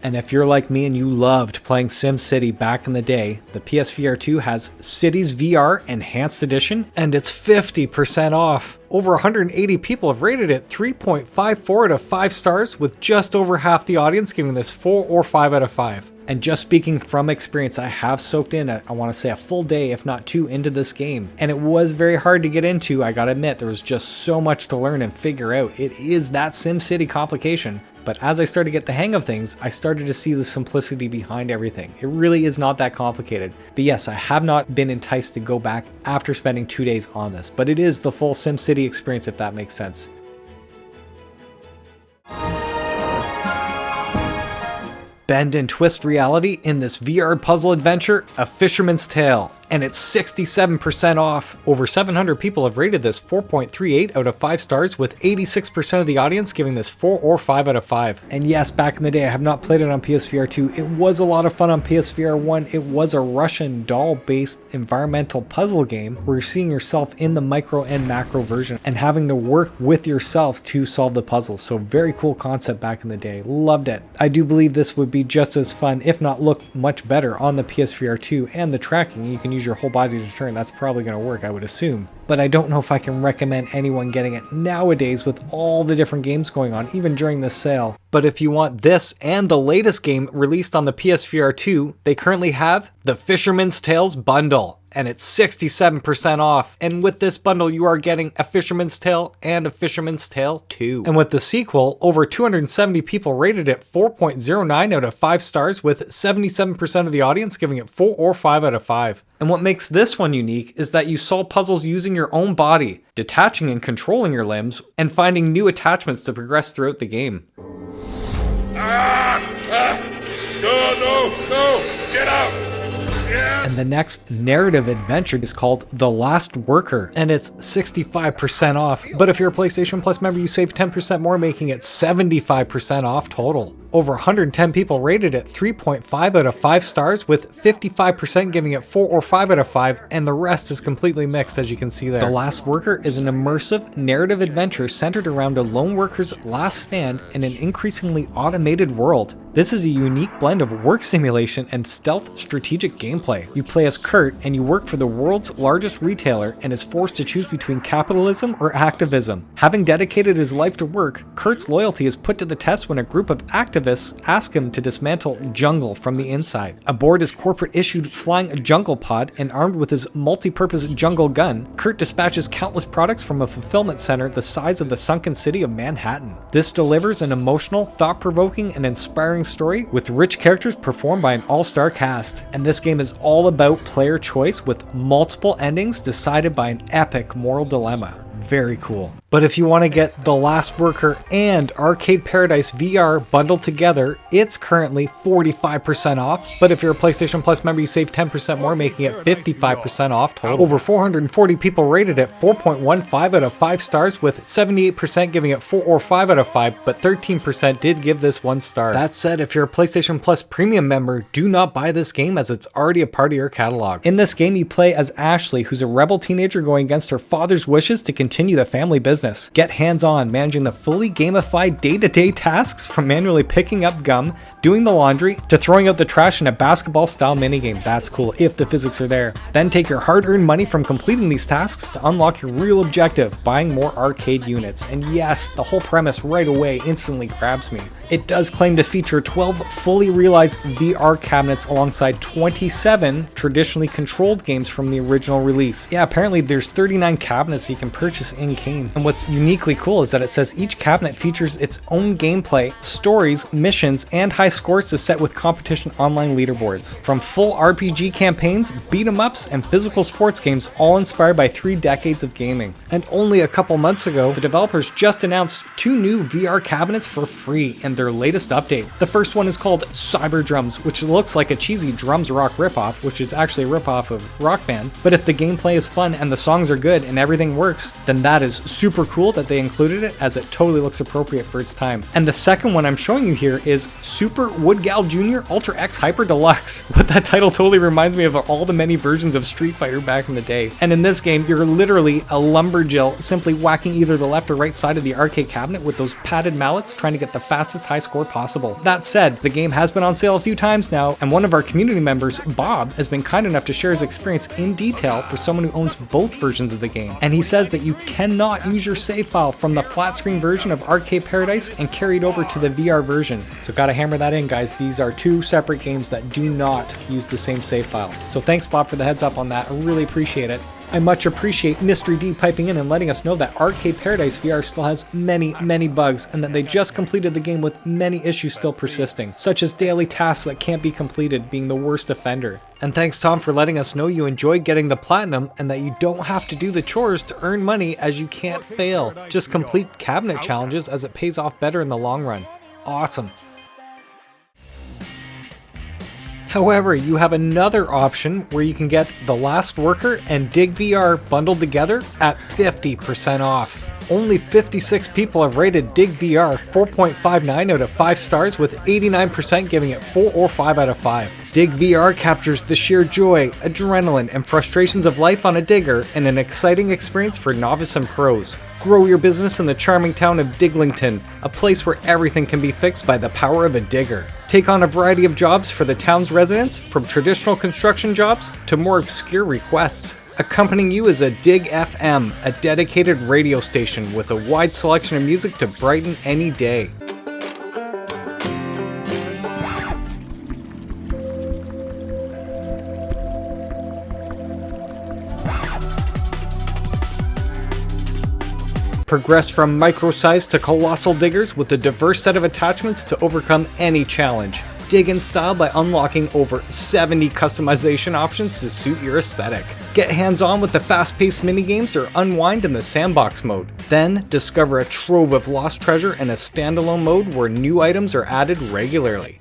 And if you're like me and you loved playing SimCity back in the day, the PSVR2 has Cities VR Enhanced Edition, and it's 50% off. Over 180 people have rated it 3.54 out of 5 stars, with just over half the audience giving this 4 or 5 out of 5. And just speaking from experience, I have soaked in, I want to say a full day, if not 2, into this game. And it was very hard to get into, I gotta admit. There was just so much to learn and figure out. It is that SimCity complication. But as I started to get the hang of things, I started to see the simplicity behind everything. It really is not that complicated. But yes, I have not been enticed to go back after spending 2 days on this. But it is the full SimCity experience, if that makes sense. Bend and twist reality in this VR puzzle adventure, A Fisherman's Tale. And it's 67% off. Over 700 people have rated this 4.38 out of 5 stars, with 86% of the audience giving this 4 or 5 out of 5. And yes, back in the day, I have not played it on PSVR2. It was a lot of fun on PSVR1. It was a Russian doll-based environmental puzzle game where you're seeing yourself in the micro and macro version and having to work with yourself to solve the puzzle. So very cool concept back in the day. Loved it. I do believe this would be just as fun, if not look much better, on the PSVR2, and the tracking. You can use your whole body to turn. That's probably going to work, I would assume. But I don't know if I can recommend anyone getting it nowadays with all the different games going on, even during this sale. But if you want this and the latest game released on the PSVR2, they currently have the Fisherman's Tales bundle. And it's 67% off. And with this bundle, you are getting A Fisherman's Tale and A Fisherman's Tale 2. And with the sequel, over 270 people rated it 4.09 out of 5 stars, with 77% of the audience giving it 4 or 5 out of 5. And what makes this one unique is that you solve puzzles using your own body, detaching and controlling your limbs, and finding new attachments to progress throughout the game. No, get out! And the next narrative adventure is called The Last Worker, and it's 65% off. But if you're a PlayStation Plus member, you save 10% more, making it 75% off total. Over 110 people rated it 3.5 out of 5 stars, with 55% giving it 4 or 5 out of 5, and the rest is completely mixed, as you can see there. The Last Worker is an immersive narrative adventure centered around a lone worker's last stand in an increasingly automated world. This is a unique blend of work simulation and stealth strategic gameplay. You play as Kurt, and you work for the world's largest retailer and is forced to choose between capitalism or activism. Having dedicated his life to work, Kurt's loyalty is put to the test when a group of activists ask him to dismantle Jungle from the inside. Aboard his corporate-issued flying jungle pod and armed with his multi-purpose jungle gun, Kurt dispatches countless products from a fulfillment center the size of the sunken city of Manhattan. This delivers an emotional, thought-provoking, and inspiring story with rich characters performed by an all-star cast. And this game is all about player choice, with multiple endings decided by an epic moral dilemma. Very cool. But if you want to get The Last Worker and Arcade Paradise VR bundled together, it's currently 45% off. But if you're a PlayStation Plus member, you save 10% more, making it 55% off total. Over 440 people rated it 4.15 out of 5 stars, with 78% giving it 4 or 5 out of 5, but 13% did give this 1 star. That said, if you're a PlayStation Plus Premium member, do not buy this game, as it's already a part of your catalog. In this game, you play as Ashley, who's a rebel teenager going against her father's wishes to continue the family business. Get hands-on managing the fully gamified day-to-day tasks, from manually picking up gum, doing the laundry, to throwing out the trash in a basketball-style minigame. That's cool, if the physics are there. Then take your hard-earned money from completing these tasks to unlock your real objective, buying more arcade units. And yes, the whole premise right away instantly grabs me. It does claim to feature 12 fully realized VR cabinets alongside 27 traditionally controlled games from the original release. Yeah, apparently there's 39 cabinets you can purchase in-game. And what's uniquely cool is that it says each cabinet features its own gameplay, stories, missions, and high scores to set with competition online leaderboards. From full RPG campaigns, beat-em-ups, and physical sports games, all inspired by 3 decades of gaming. And only a couple months ago, the developers just announced 2 new VR cabinets for free in their latest update. The first one is called Cyber Drums, which looks like a cheesy Drums Rock ripoff, which is actually a ripoff of Rock Band. But if the gameplay is fun and the songs are good and everything works, then that is super super cool that they included it, as it totally looks appropriate for its time. And the second one I'm showing you here is Super Woodgal Jr. Ultra X Hyper Deluxe. But that title totally reminds me of all the many versions of Street Fighter back in the day. And in this game, you're literally a lumberjill, simply whacking either the left or right side of the arcade cabinet with those padded mallets, trying to get the fastest high score possible. That said, the game has been on sale a few times now, and one of our community members, Bob, has been kind enough to share his experience in detail for someone who owns both versions of the game. And he says that you cannot use your save file from the flat screen version of Arcade Paradise and carry it over to the VR version. So gotta hammer that in, guys. These are two separate games that do not use the same save file. So thanks, Bob, for the heads up on that. I really appreciate it. I much appreciate Mystery D piping in and letting us know that Arcade Paradise VR still has many bugs, and that they just completed the game with many issues still persisting, such as daily tasks that can't be completed being the worst offender. And thanks, Tom, for letting us know you enjoy getting the platinum and that you don't have to do the chores to earn money, as you can't fail. Just complete cabinet challenges, as it pays off better in the long run. Awesome. However, you have another option where you can get The Last Worker and Dig VR bundled together at 50% off. Only 56 people have rated Dig VR 4.59 out of 5 stars, with 89% giving it 4 or 5 out of 5. Dig VR captures the sheer joy, adrenaline, and frustrations of life on a digger in an exciting experience for novice and pros. Grow your business in the charming town of Diglington, a place where everything can be fixed by the power of a digger. Take on a variety of jobs for the town's residents, from traditional construction jobs to more obscure requests. Accompanying you is a Dig FM, a dedicated radio station with a wide selection of music to brighten any day. Progress from micro-sized to colossal diggers with a diverse set of attachments to overcome any challenge. Dig in style by unlocking over 70 customization options to suit your aesthetic. Get hands-on with the fast-paced minigames or unwind in the sandbox mode. Then discover a trove of lost treasure in a standalone mode where new items are added regularly.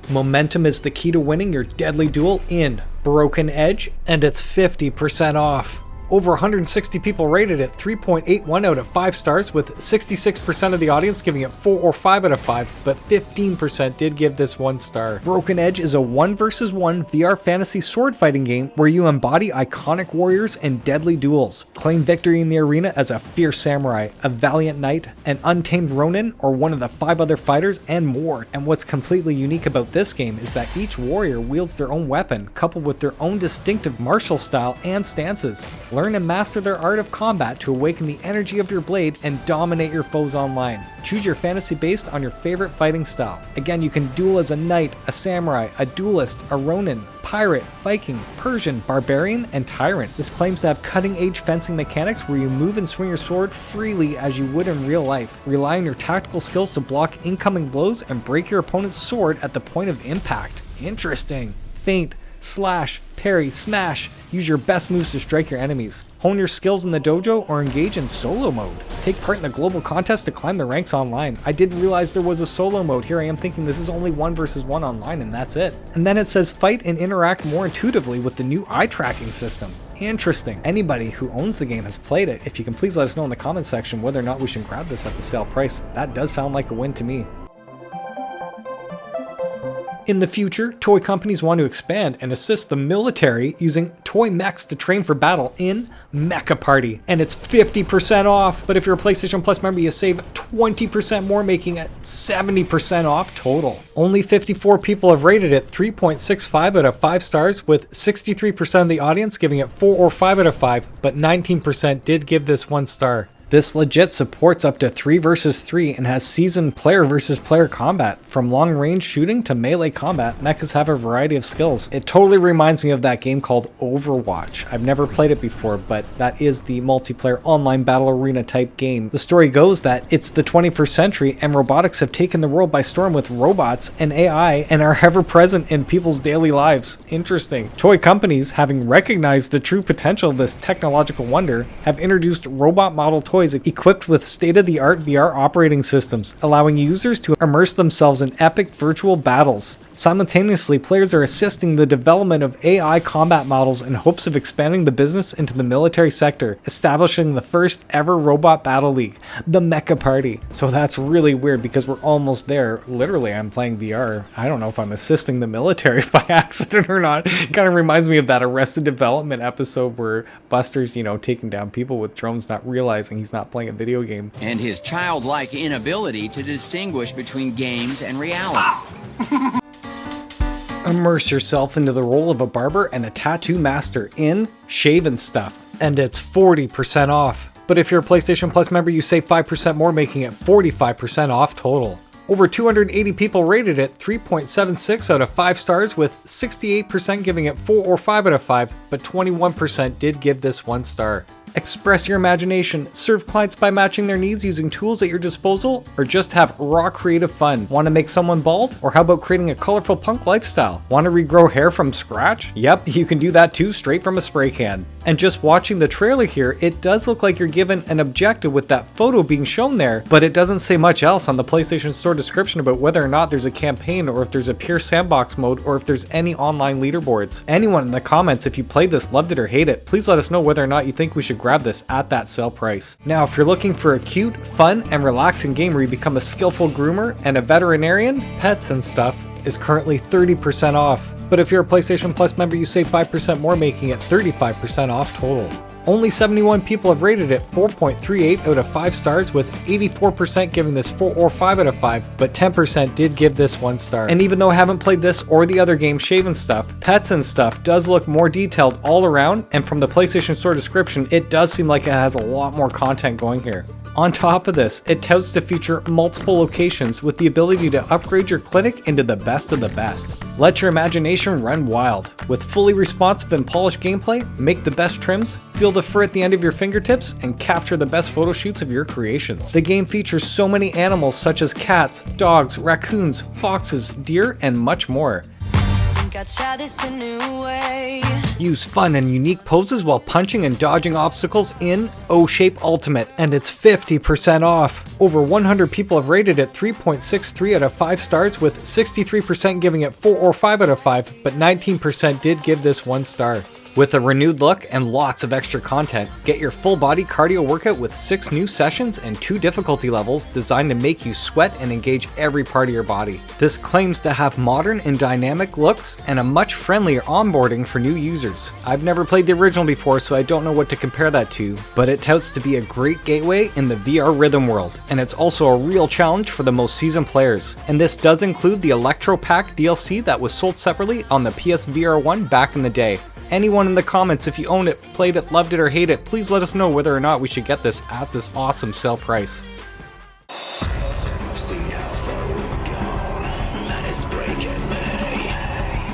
Momentum is the key to winning your deadly duel in Broken Edge, and it's 50% off. Over 160 people rated it 3.81 out of 5 stars, with 66% of the audience giving it 4 or 5 out of 5, but 15% did give this 1 star. Broken Edge is a 1 vs 1 VR fantasy sword fighting game where you embody iconic warriors in deadly duels. Claim victory in the arena as a fierce samurai, a valiant knight, an untamed ronin, or one of the 5 other fighters, and more. And what's completely unique about this game is that each warrior wields their own weapon, coupled with their own distinctive martial style and stances. Learn and master their art of combat to awaken the energy of your blade and dominate your foes online. Choose your fantasy based on your favorite fighting style. Again, you can duel as a knight, a samurai, a duelist, a ronin, pirate, Viking, Persian, barbarian, and tyrant. This claims to have cutting-edge fencing mechanics where you move and swing your sword freely as you would in real life. Rely on your tactical skills to block incoming blows and break your opponent's sword at the point of impact. Interesting. Feint, slash, parry, smash. Use your best moves to strike your enemies. Hone your skills in the dojo or engage in solo mode. Take part in the global contest to climb the ranks online. I didn't realize there was a solo mode. Here I am thinking this is only 1 vs 1 online and that's it. And then it says fight and interact more intuitively with the new eye tracking system. Interesting. Anybody who owns the game has played it. If you can please let us know in the comments section whether or not we should grab this at the sale price. That does sound like a win to me. In the future, toy companies want to expand and assist the military using toy mechs to train for battle in Mecha Party. And it's 50% off, but if you're a PlayStation Plus member, you save 20% more, making it 70% off total. Only 54 people have rated it 3.65 out of 5 stars, with 63% of the audience giving it 4 or 5 out of 5, but 19% did give this 1 star. This legit supports up to 3 vs 3 and has seasoned player versus player combat. From long range shooting to melee combat, mechas have a variety of skills. It totally reminds me of that game called Overwatch. I've never played it before, but that is the multiplayer online battle arena type game. The story goes that it's the 21st century and robotics have taken the world by storm with robots and AI and are ever present in people's daily lives. Interesting. Toy companies, having recognized the true potential of this technological wonder, have introduced robot model toys equipped with state-of-the-art VR operating systems, allowing users to immerse themselves themselves in epic virtual battles. Simultaneously, players are assisting the development of AI combat models in hopes of expanding the business into the military sector, establishing the first ever robot battle league, the Mecha Party. So that's really weird because we're almost there. Literally, I'm playing VR. I don't know if I'm assisting the military by accident or not. It kind of reminds me of that Arrested Development episode where Buster's, taking down people with drones, not realizing he's not playing a video game. And his childlike inability to distinguish between games and reality. Immerse yourself into the role of a barber and a tattoo master in Shaven Stuff, and it's 40% off. But if you're a PlayStation Plus member, you save 5% more, making it 45% off total. Over 280 people rated it 3.76 out of 5 stars, with 68% giving it 4 or 5 out of 5, but 21% did give this 1 star. Express your imagination, serve clients by matching their needs using tools at your disposal, or just have raw creative fun. Want to make someone bald? Or how about creating a colorful punk lifestyle? Want to regrow hair from scratch? Yep, you can do that too, straight from a spray can. And just watching the trailer here, it does look like you're given an objective with that photo being shown there, but it doesn't say much else on the PlayStation Store description about whether or not there's a campaign, or if there's a pure sandbox mode, or if there's any online leaderboards. Anyone in the comments, if you played this, loved it, or hate it, please let us know whether or not you think we should grab this at that sale price. Now, if you're looking for a cute, fun, and relaxing game where you become a skillful groomer and a veterinarian, Pets and Stuff is currently 30% off. But if you're a PlayStation Plus member, you save 5% more, making it 35% off total. Only 71 people have rated it 4.38 out of 5 stars, with 84% giving this 4 or 5 out of 5, but 10% did give this 1 star. And even though I haven't played this or the other game, Shaven Stuff, Pets and Stuff does look more detailed all around, and from the PlayStation Store description, it does seem like it has a lot more content going here. On top of this, it touts to feature multiple locations with the ability to upgrade your clinic into the best of the best. Let your imagination run wild. With fully responsive and polished gameplay, make the best trims, feel the fur at the end of your fingertips, and capture the best photo shoots of your creations. The game features so many animals such as cats, dogs, raccoons, foxes, deer, and much more. Use fun and unique poses while punching and dodging obstacles in O-Shape Ultimate, and it's 50% off. Over 100 people have rated it 3.63 out of 5 stars, with 63% giving it 4 or 5 out of 5, but 19% did give this 1 star. With a renewed look and lots of extra content, get your full body cardio workout with 6 new sessions and 2 difficulty levels designed to make you sweat and engage every part of your body. This claims to have modern and dynamic looks and a much friendlier onboarding for new users. I've never played the original before, so I don't know what to compare that to, but it touts to be a great gateway in the VR rhythm world, and it's also a real challenge for the most seasoned players. And this does include the Electro Pack DLC that was sold separately on the PSVR1 back in the day. Anyone in the comments, if you own it, played it, loved it, or hate it, please let us know whether or not we should get this at this awesome sale price.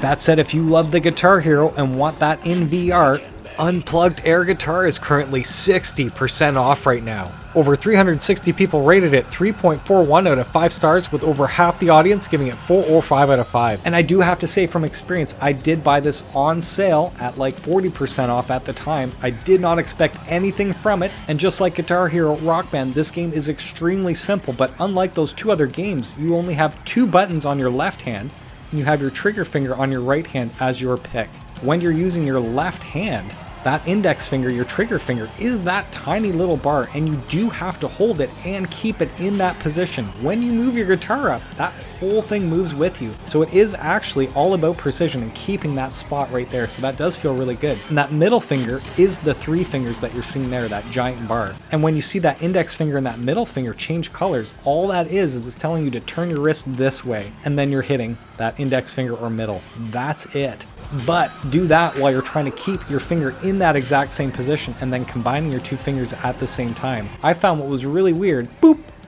That said, if you love the Guitar Hero and want that in VR, Unplugged Air Guitar is currently 60% off right now. Over 360 people rated it 3.41 out of 5 stars, with over half the audience giving it 4 or 5 out of 5. And I do have to say from experience, I did buy this on sale at like 40% off at the time. I did not expect anything from it, and just like Guitar Hero Rock Band, this game is extremely simple, but unlike those 2 other games, you only have 2 buttons on your left hand, and you have your trigger finger on your right hand as your pick. When you're using your left hand, that index finger, your trigger finger, is that tiny little bar, and you do have to hold it and keep it in that position. When you move your guitar up, that whole thing moves with you. So it is actually all about precision and keeping that spot right there. So that does feel really good. And that middle finger is the 3 fingers that you're seeing there, that giant bar. And when you see that index finger and that middle finger change colors, all that is it's telling you to turn your wrist this way, and then you're hitting that index finger or middle. That's it. But do that while you're trying to keep your finger in that exact same position and then combining your 2 fingers at the same time. I found what was really weird,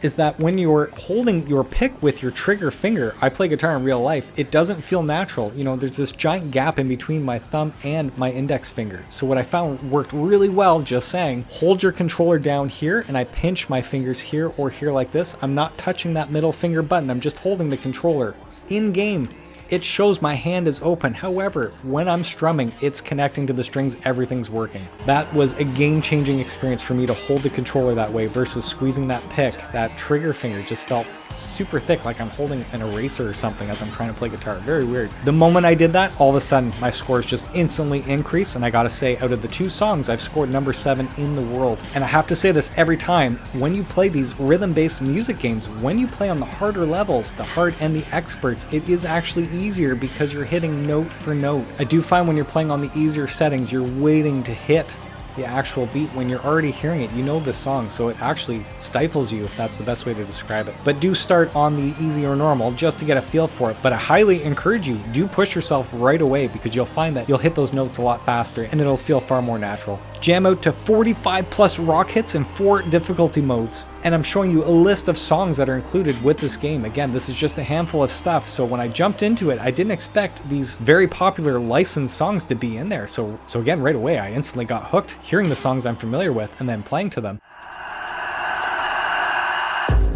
is that when you're holding your pick with your trigger finger, I play guitar in real life, it doesn't feel natural. You know, there's this giant gap in between my thumb and my index finger. So what I found worked really well, just saying, hold your controller down here and I pinch my fingers here or here like this. I'm not touching that middle finger button, I'm just holding the controller. In game, it shows my hand is open. However, when I'm strumming, it's connecting to the strings, everything's working. That was a game-changing experience for me to hold the controller that way versus squeezing that pick. That trigger finger just felt super thick, like I'm holding an eraser or something as I'm trying to play guitar. Very weird. The moment I did that, all of a sudden my scores just instantly increased, and I gotta say, out of the 2 songs, I've scored number 7 in the world. And I have to say this every time, when you play these rhythm-based music games, when you play on the harder levels, the hard and the experts, it is actually easier because you're hitting note for note. I do find when you're playing on the easier settings, you're waiting to hit the actual beat when you're already hearing it. You know the song, so it actually stifles you, if that's the best way to describe it. But do start on the easy or normal just to get a feel for it. But I highly encourage you, do push yourself right away, because you'll find that you'll hit those notes a lot faster and it'll feel far more natural. Jam out to 45 plus rock hits in 4 difficulty modes. And I'm showing you a list of songs that are included with this game. Again, this is just a handful of stuff, so when I jumped into it, I didn't expect these very popular licensed songs to be in there. So again, right away, I instantly got hooked, hearing the songs I'm familiar with and then playing to them.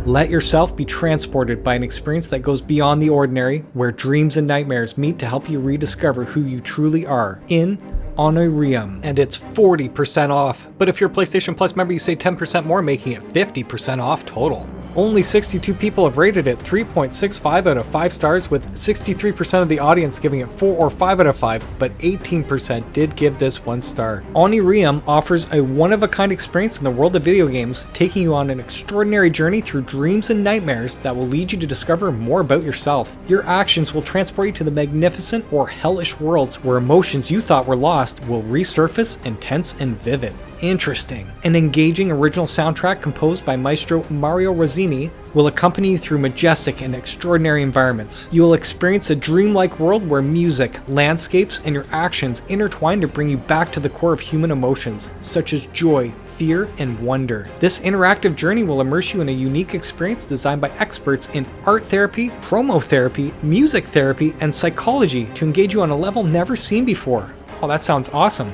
Let yourself be transported by an experience that goes beyond the ordinary, where dreams and nightmares meet to help you rediscover who you truly are in Unhidden, and it's 40% off. But if you're a PlayStation Plus member, you save 10% more, making it 50% off total. Only 62 people have rated it 3.65 out of 5 stars, with 63% of the audience giving it 4 or 5 out of 5, but 18% did give this 1 star. Unhidden offers a one-of-a-kind experience in the world of video games, taking you on an extraordinary journey through dreams and nightmares that will lead you to discover more about yourself. Your actions will transport you to the magnificent or hellish worlds where emotions you thought were lost will resurface, intense and vivid. Interesting. An engaging original soundtrack composed by Maestro Mario Rosini will accompany you through majestic and extraordinary environments. You will experience a dreamlike world where music, landscapes, and your actions intertwine to bring you back to the core of human emotions, such as joy, fear, and wonder. This interactive journey will immerse you in a unique experience designed by experts in art therapy, chromotherapy, music therapy, and psychology to engage you on a level never seen before. Oh, that sounds awesome.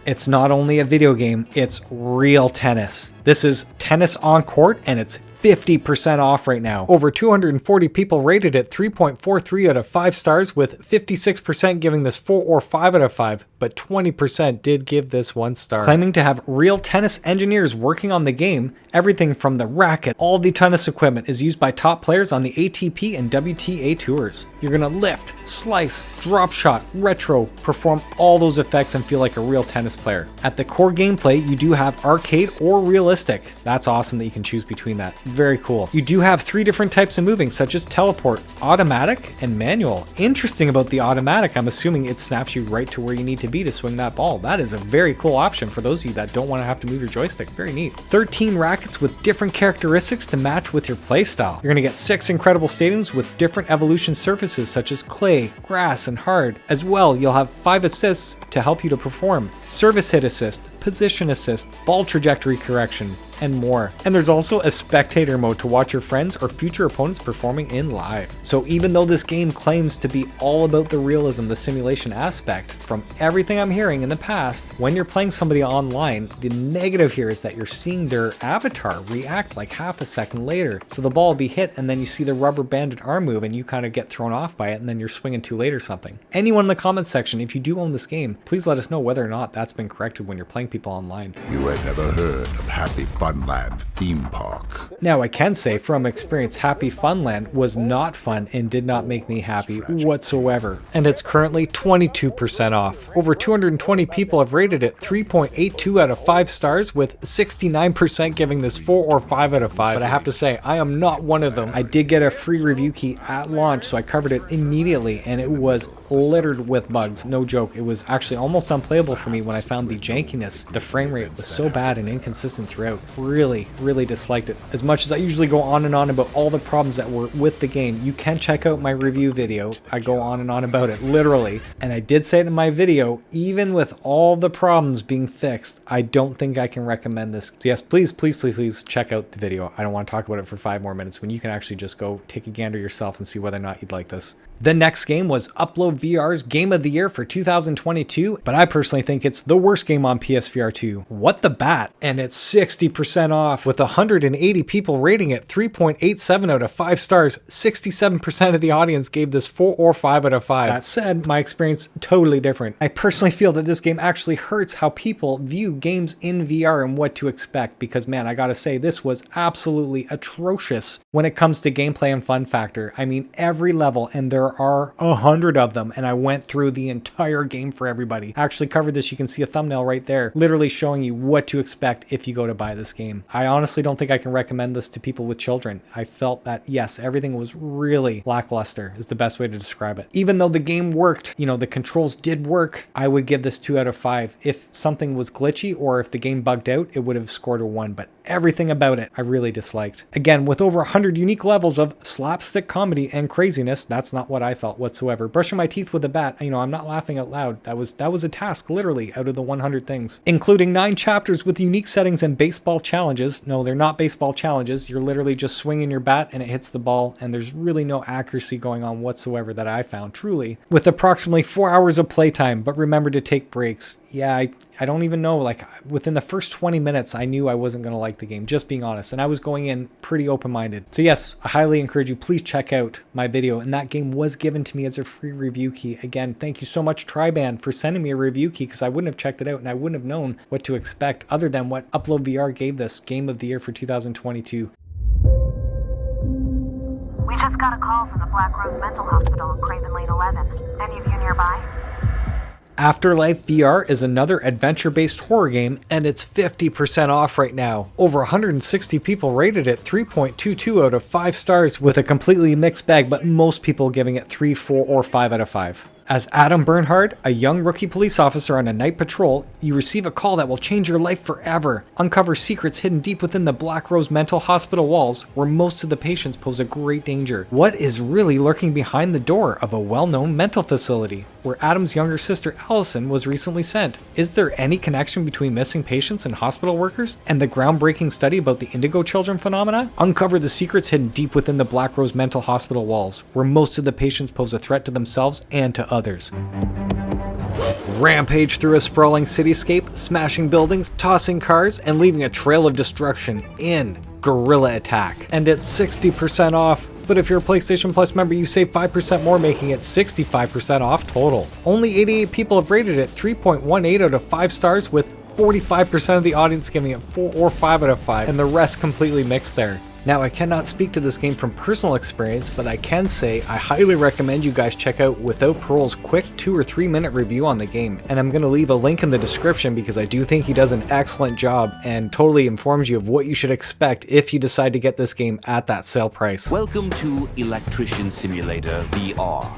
It's not only a video game, it's real tennis. This is Tennis on Court, and it's 50% off right now. Over 240 people rated it 3.43 out of 5 stars, with 56% giving this 4 or 5 out of 5, but 20% did give this 1 star. Claiming to have real tennis engineers working on the game, everything from the racket, all the tennis equipment is used by top players on the ATP and WTA tours. You're gonna lift, slice, drop shot, retro, perform all those effects and feel like a real tennis player. At the core gameplay, you do have arcade or realistic. That's awesome that you can choose between that. Very cool. You do have 3 different types of moving, such as teleport, automatic, and manual. Interesting about the automatic, I'm assuming it snaps you right to where you need to be to swing that ball. That is a very cool option for those of you that don't want to have to move your joystick. Very neat. 13 rackets with different characteristics to match with your playstyle. You're going to get 6 incredible stadiums with different evolution surfaces such as clay, grass, and hard. As well, you'll have 5 assists to help you to perform. Service hit assist, position assist, ball trajectory correction, and more. And there's also a spectator mode to watch your friends or future opponents performing in live. So even though this game claims to be all about the realism, the simulation aspect, from everything I'm hearing in the past, when you're playing somebody online, the negative here is that you're seeing their avatar react like half a second later. So the ball will be hit and then you see the rubber banded arm move and you kind of get thrown off by it, and then you're swinging too late or something. Anyone in the comments section, if you do own this game, please let us know whether or not that's been corrected when you're playing people online. You had never heard of Happy Funland theme park. Now I can say from experience, Happy Funland was not fun and did not make me happy whatsoever. And it's currently 22% off. Over 220 people have rated it 3.82 out of 5 stars, with 69% giving this 4 or 5 out of 5. But I have to say, I am not one of them. I did get a free review key at launch, so I covered it immediately, and it was littered with bugs. No joke. It was actually almost unplayable for me when I found the jankiness. The frame rate was so bad and inconsistent throughout. Really disliked it. As much as I usually go on and on about all the problems that were with the game, you can check out my review video. I go on and on about it, literally. And I did say it in my video, even with all the problems being fixed, I don't think I can recommend this. So yes, please check out the video. I don't want to talk about it for 5 more minutes when you can actually just go take a gander yourself and see whether or not you'd like this. The next game was UploadVR's Game of the Year for 2022, but I personally think it's the worst game on PSVR2. What the Bat? And it's 60% off, with 180 people rating it 3.87 out of 5 stars. 67% of the audience gave this 4 or 5 out of 5. That said, my experience totally different. I personally feel that this game actually hurts how people view games in VR and what to expect, because man, I gotta say, this was absolutely atrocious when it comes to gameplay and fun factor. I mean, every level, and there are 100 of them, and I went through the entire game for everybody. I actually covered this. You can see a thumbnail right there, literally showing you what to expect if you go to buy this game. I honestly don't think I can recommend this to people with children. I felt that, yes, everything was really lackluster is the best way to describe it. Even though the game worked, you know, the controls did work, I would give this 2 out of 5. If something was glitchy or if the game bugged out, it would have scored a 1, but everything about it I really disliked. Again, with over 100 unique levels of slapstick comedy and craziness, that's not what I felt whatsoever. Brushing my teeth with a bat, you know, I'm not laughing out loud. That was a task, literally, out of the 100 things. Including 9 chapters with unique settings and baseball challenges. No, they're not baseball challenges. You're literally just swinging your bat and it hits the ball, and there's really no accuracy going on whatsoever that I found, truly. With approximately 4 hours of playtime, but remember to take breaks. Yeah, I don't even know, like, within the first 20 minutes, I knew I wasn't going to like the game, just being honest, and I was going in pretty open-minded. So yes, I highly encourage you, please check out my video, and that game was given to me as a free review key. Again, thank you so much, Triban, for sending me a review key, because I wouldn't have checked it out, and I wouldn't have known what to expect other than what UploadVR gave this Game of the Year for 2022. We just got a call from the Black Rose Mental Hospital in Craven Lane 11. Any of you nearby? Afterlife VR is another adventure-based horror game, and it's 50% off right now. Over 160 people rated it 3.22 out of 5 stars, with a completely mixed bag, but most people giving it 3, 4, or 5 out of 5. As Adam Bernhard, a young rookie police officer on a night patrol, you receive a call that will change your life forever. Uncover secrets hidden deep within the Black Rose Mental Hospital walls, where most of the patients pose a great danger. What is really lurking behind the door of a well-known mental facility, where Adam's younger sister Allison was recently sent? Is there any connection between missing patients and hospital workers, and the groundbreaking study about the Indigo Children phenomena? Uncover the secrets hidden deep within the Black Rose Mental Hospital walls, where most of the patients pose a threat to themselves and to others. Rampage through a sprawling cityscape, smashing buildings, tossing cars, and leaving a trail of destruction in Gorilla Attack. And it's 60% off. But if you're a PlayStation Plus member, you save 5% more, making it 65% off total. Only 88 people have rated it 3.18 out of 5 stars, with 45% of the audience giving it 4 or 5 out of 5, and the rest completely mixed there. Now, I cannot speak to this game from personal experience, but I can say I highly recommend you guys check out Without Parole's quick 2 or 3 minute review on the game, and I'm going to leave a link in the description because I do think he does an excellent job and totally informs you of what you should expect if you decide to get this game at that sale price. Welcome to Electrician Simulator VR.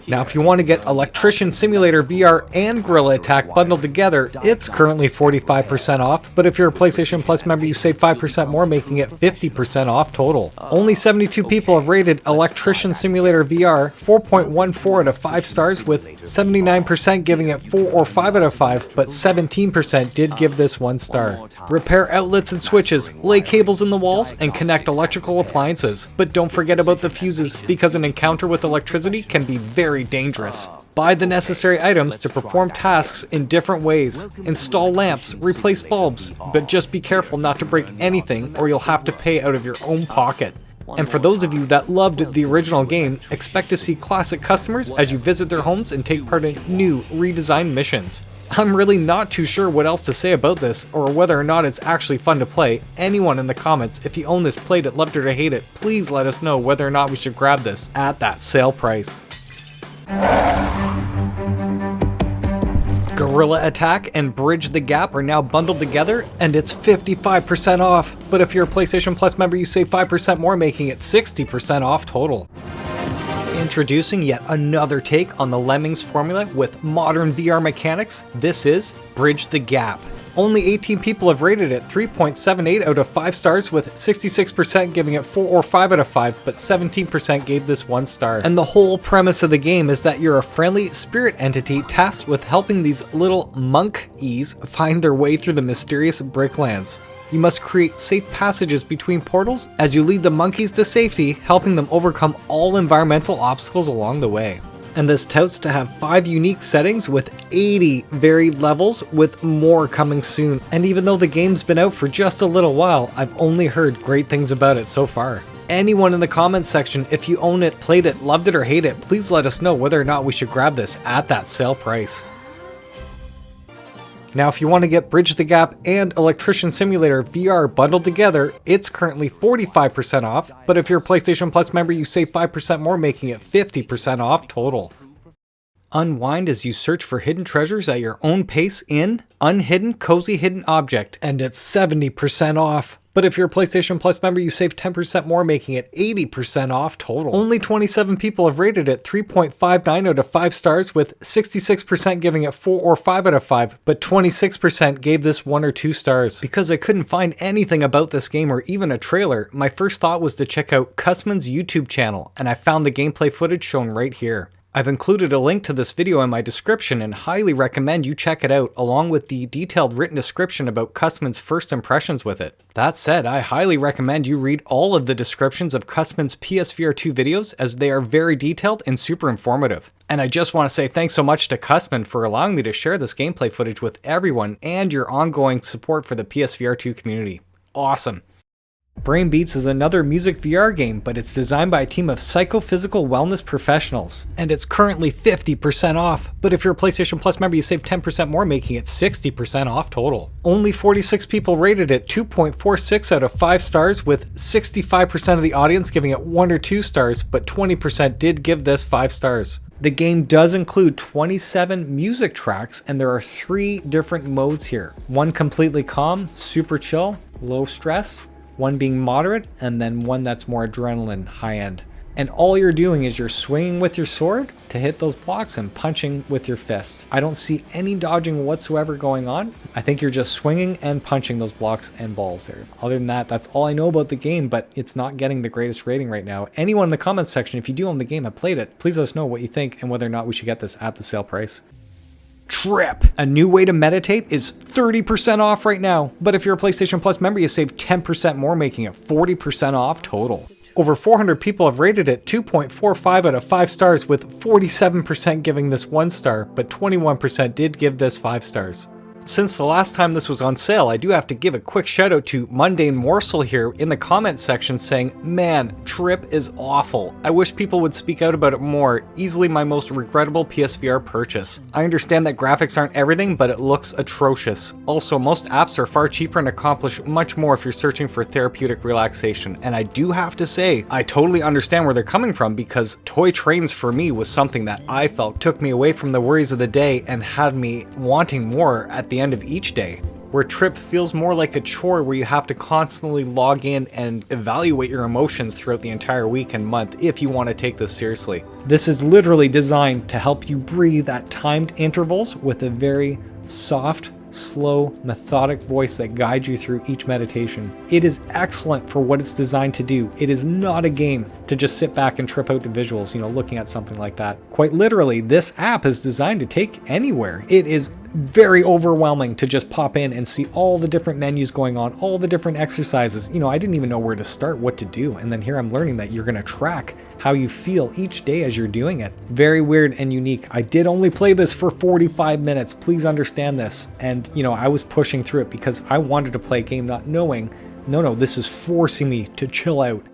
Now, if you want to get Electrician Simulator VR and Gorilla Attack bundled together, it's currently 45% off, but if you're a PlayStation Plus member, you save 5% more, making it 50% off total. Only 72 people have rated Electrician Simulator VR 4.14 out of 5 stars, with 79% giving it 4 or 5 out of 5, but 17% did give this 1 star. Repair outlets and switches, lay cables in the walls, and connect electrical appliances. But don't forget about the fuses, because an encounter with electricity can be very dangerous. Buy the necessary items to perform tasks in different ways. Install lamps, replace bulbs, but just be careful not to break anything or you'll have to pay out of your own pocket. And for those of you that loved the original game, expect to see classic customers as you visit their homes and take part in new, redesigned missions. I'm really not too sure what else to say about this, or whether or not it's actually fun to play. Anyone in the comments, if you own this, played it, loved it, or hate it, please let us know whether or not we should grab this at that sale price. Gorilla Attack and Bridge the Gap are now bundled together, and it's 55% off. But if you're a PlayStation Plus member, you save 5% more, making it 60% off total. Introducing yet another take on the Lemmings formula with modern VR mechanics, this is Bridge the Gap. Only 18 people have rated it 3.78 out of 5 stars, with 66% giving it 4 or 5 out of 5, but 17% gave this 1 star. And the whole premise of the game is that you're a friendly spirit entity tasked with helping these little monkeys find their way through the mysterious Bricklands. You must create safe passages between portals as you lead the monkeys to safety, helping them overcome all environmental obstacles along the way. And this touts to have 5 unique settings with 80 varied levels, with more coming soon. And even though the game's been out for just a little while, I've only heard great things about it so far. Anyone in the comments section, if you own it, played it, loved it, or hate it, please let us know whether or not we should grab this at that sale price. Now, if you want to get Bridge the Gap and Electrician Simulator VR bundled together, it's currently 45% off, but if you're a PlayStation Plus member, you save 5% more, making it 50% off total. Unwind as you search for hidden treasures at your own pace in Unhidden Cozy Hidden Object, and it's 70% off. But if you're a PlayStation Plus member, you save 10% more, making it 80% off total. Only 27 people have rated it 3.59 out of 5 stars, with 66% giving it 4 or 5 out of 5, but 26% gave this 1 or 2 stars. Because I couldn't find anything about this game or even a trailer, my first thought was to check out cusman's YouTube channel, and I found the gameplay footage shown right here. I've included a link to this video in my description and highly recommend you check it out, along with the detailed written description about cusman's first impressions with it. That said, I highly recommend you read all of the descriptions of cusman's PSVR2 videos, as they are very detailed and super informative. And I just want to say thanks so much to cusman for allowing me to share this gameplay footage with everyone, and your ongoing support for the PSVR2 community. Awesome. Brain Beats is another music VR game, but it's designed by a team of psychophysical wellness professionals, and it's currently 50% off. But if you're a PlayStation Plus member, you save 10% more, making it 60% off total. Only 46 people rated it 2.46 out of 5 stars, with 65% of the audience giving it 1 or 2 stars, but 20% did give this 5 stars. The game does include 27 music tracks, and there are 3 different modes here. One completely calm, super chill, low stress, one being moderate, and then one that's more adrenaline, high end. And all you're doing is you're swinging with your sword to hit those blocks and punching with your fists. I don't see any dodging whatsoever going on. I think you're just swinging and punching those blocks and balls there. Other than that, that's all I know about the game, but it's not getting the greatest rating right now. Anyone in the comments section, if you do own the game, have played it, please let us know what you think and whether or not we should get this at the sale price. Trip, a new way to meditate, is 30% off right now, but if you're a PlayStation Plus member, you save 10% more, making it 40% off total. Over 400 people have rated it 2.45 out of 5 stars, with 47% giving this 1 star, but 21% did give this 5 stars. Since the last time this was on sale, I do have to give a quick shout out to Mundane Morsel here in the comments section saying, "Man, Trip is awful. I wish people would speak out about it more. Easily my most regrettable PSVR purchase. I understand that graphics aren't everything, but it looks atrocious. Also, most apps are far cheaper and accomplish much more if you're searching for therapeutic relaxation." And I do have to say, I totally understand where they're coming from, because Toy Trains for me was something that I felt took me away from the worries of the day and had me wanting more at the end of each day, where Trip feels more like a chore where you have to constantly log in and evaluate your emotions throughout the entire week and month if you want to take this seriously. This is literally designed to help you breathe at timed intervals with a very soft, slow, methodic voice that guides you through each meditation. It is excellent for what it's designed to do. It is not a game to just sit back and trip out to visuals, looking at something like that. Quite literally, this app is designed to take anywhere. It is very overwhelming to just pop in and see all the different menus going on, all the different exercises. I didn't even know where to start, what to do. And then here I'm learning that you're going to track how you feel each day as you're doing it. Very weird and unique. I did only play this for 45 minutes. Please understand this. And, I was pushing through it because I wanted to play a game not knowing, no, this is forcing me to chill out.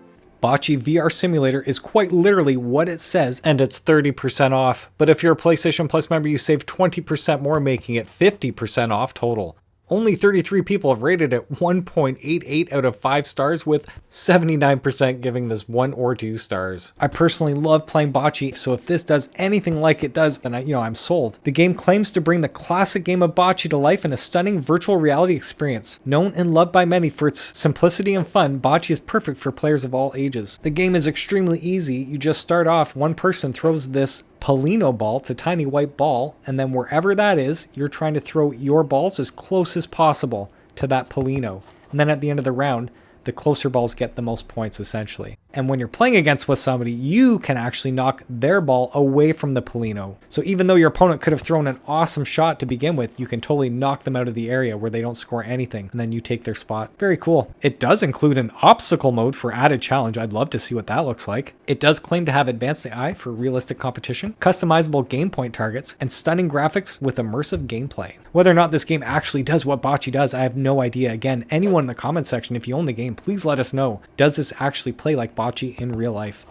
Bocce VR Simulator is quite literally what it says, and it's 30% off. But if you're a PlayStation Plus member, you save 20% more, making it 50% off total. Only 33 people have rated it 1.88 out of 5 stars, with 79% giving this 1 or 2 stars. I personally love playing bocce, so if this does anything like it does, then I'm sold. The game claims to bring the classic game of bocce to life in a stunning virtual reality experience. Known and loved by many for its simplicity and fun, bocce is perfect for players of all ages. The game is extremely easy. You just start off, one person throws this Polino ball. It's a tiny white ball, and then wherever that is, you're trying to throw your balls as close as possible to that Polino. And then at the end of the round, the closer balls get the most points, essentially. And when you're playing against with somebody, you can actually knock their ball away from the Polino. So even though your opponent could have thrown an awesome shot to begin with, you can totally knock them out of the area where they don't score anything, and then you take their spot. Very cool. It does include an obstacle mode for added challenge. I'd love to see what that looks like. It does claim to have advanced AI for realistic competition, customizable game point targets, and stunning graphics with immersive gameplay. Whether or not this game actually does what Bocce does, I have no idea. Again, anyone in the comment section, if you own the game, please let us know. Does this actually play like Bocce in real life?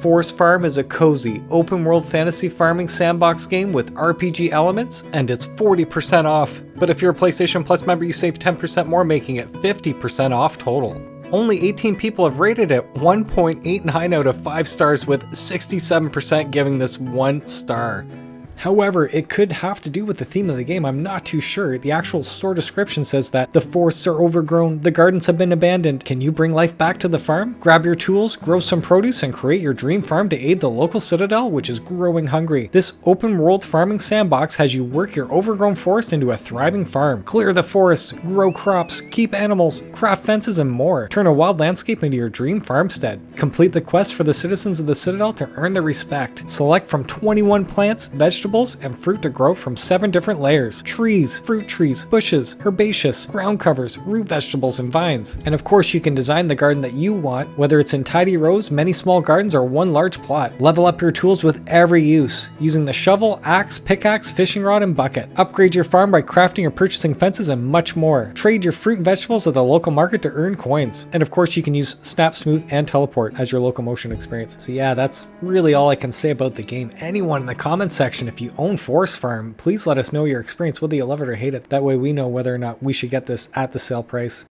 Forest Farm is a cozy, open-world fantasy farming sandbox game with RPG elements, and it's 40% off. But if you're a PlayStation Plus member, you save 10% more, making it 50% off total. Only 18 people have rated it 1.89 out of 5 stars, with 67% giving this 1 star. However, it could have to do with the theme of the game. I'm not too sure. The actual store description says that the forests are overgrown, the gardens have been abandoned. Can you bring life back to the farm? Grab your tools, grow some produce, and create your dream farm to aid the local citadel, which is growing hungry. This open world farming sandbox has you work your overgrown forest into a thriving farm. Clear the forests, grow crops, keep animals, craft fences, and more. Turn a wild landscape into your dream farmstead. Complete the quest for the citizens of the citadel to earn their respect. Select from 21 plants, vegetables, and fruit to grow from 7 different layers. Trees, fruit trees, bushes, herbaceous, ground covers, root vegetables, and vines. And of course, you can design the garden that you want, whether it's in tidy rows, many small gardens, or one large plot. Level up your tools with every use, using the shovel, axe, pickaxe, fishing rod, and bucket. Upgrade your farm by crafting or purchasing fences, and much more. Trade your fruit and vegetables at the local market to earn coins. And of course, you can use Snap, Smooth, and Teleport as your locomotion experience. So yeah, that's really all I can say about the game. Anyone in the comment section, if you own Forest Farm, please let us know your experience, whether you love it or hate it. That way we know whether or not we should get this at the sale price.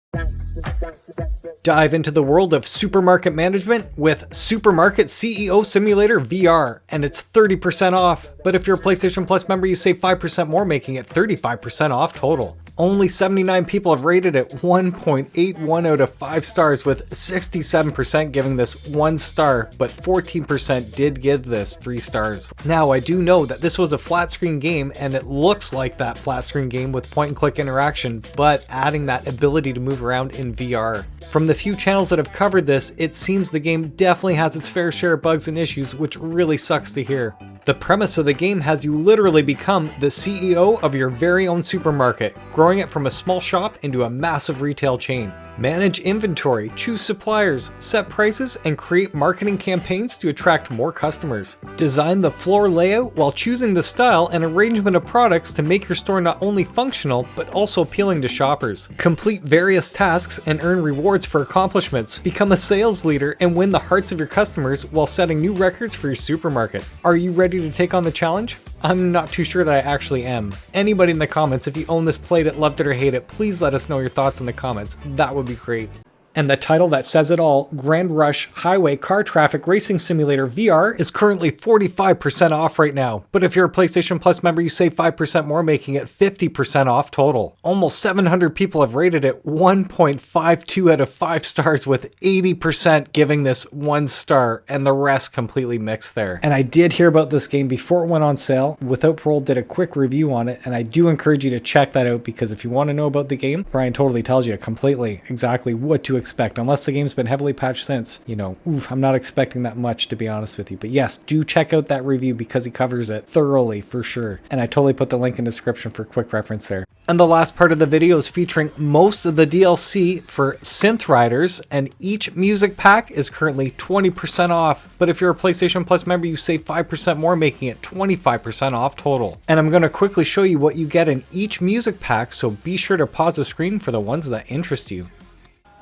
Dive into the world of supermarket management with Supermarket CEO Simulator VR, and it's 30% off. But if you're a PlayStation Plus member, you save 5% more, making it 35% off total. Only 79 people have rated it 1.81 out of 5 stars, with 67% giving this 1 star, but 14% did give this 3 stars. Now, I do know that this was a flat screen game, and it looks like that flat screen game with point and click interaction, but adding that ability to move around in VR. From the few channels that have covered this, it seems the game definitely has its fair share of bugs and issues, which really sucks to hear. The premise of the game has you literally become the CEO of your very own supermarket, growing it from a small shop into a massive retail chain. Manage inventory, choose suppliers, set prices, and create marketing campaigns to attract more customers. Design the floor layout while choosing the style and arrangement of products to make your store not only functional, but also appealing to shoppers. Complete various tasks and earn rewards for accomplishments. Become a sales leader and win the hearts of your customers while setting new records for your supermarket. Are you ready to take on the challenge? I'm not too sure that I actually am. Anybody in the comments, if you own this, played it, loved it, or hate it, please let us know your thoughts in the comments. That would be great. And the title that says it all, Grand Rush Highway Car Traffic Racing Simulator VR, is currently 45% off right now. But if you're a PlayStation Plus member, you save 5% more, making it 50% off total. Almost 700 people have rated it 1.52 out of 5 stars, with 80% giving this 1 star, and the rest completely mixed there. And I did hear about this game before it went on sale. Without Parole did a quick review on it, and I do encourage you to check that out, because if you want to know about the game, Brian totally tells you completely exactly what to expect, unless the game's been heavily patched since. You know, I'm not expecting that much, to be honest with you. But yes, do check out that review, because he covers it thoroughly for sure. And I totally put the link in the description for quick reference there. And the last part of the video is featuring most of the DLC for Synth Riders, and each music pack is currently 20% off. But if you're a PlayStation Plus member, you save 5% more, making it 25% off total. And I'm going to quickly show you what you get in each music pack, so be sure to pause the screen for the ones that interest you.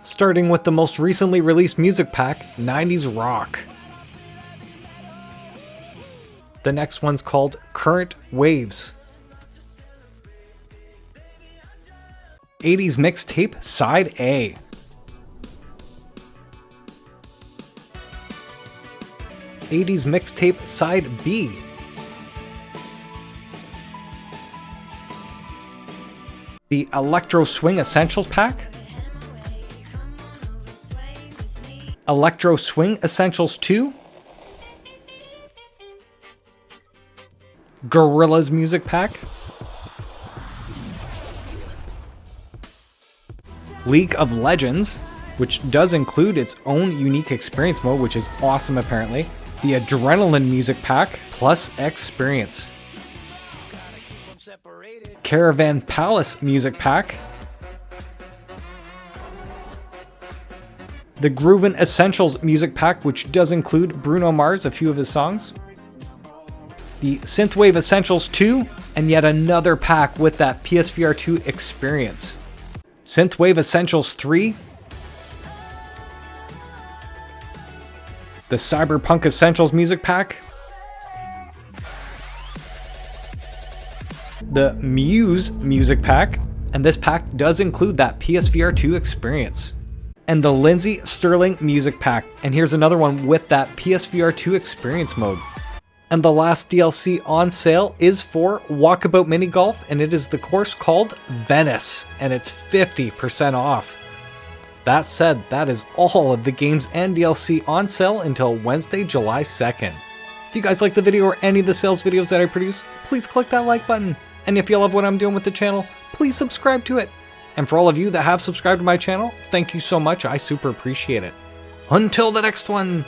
Starting with the most recently released music pack, 90s Rock. The next one's called Current Waves. 80s Mixtape Side A. '80s Mixtape Side B. The Electro Swing Essentials Pack. Electro Swing Essentials 2, Gorillaz Music Pack, League of Legends, which does include its own unique experience mode, which is awesome apparently, the Adrenaline Music Pack plus Experience, Caravan Palace Music Pack, the Groovin' Essentials Music Pack, which does include Bruno Mars, a few of his songs, the Synthwave Essentials 2, and yet another pack with that PSVR2 experience. Synthwave Essentials 3, the Cyberpunk Essentials Music Pack, the Muse Music Pack, and this pack does include that PSVR2 experience, and the Lindsey Sterling Music Pack, and here's another one with that PSVR2 experience mode. And the last DLC on sale is for Walkabout Mini Golf, and it is the course called Venice, and it's 50% off. That said, that is all of the games and DLC on sale until Wednesday, July 2nd. If you guys like the video or any of the sales videos that I produce, please click that like button. And if you love what I'm doing with the channel, please subscribe to it. And for all of you that have subscribed to my channel, thank you so much, I super appreciate it. Until the next one,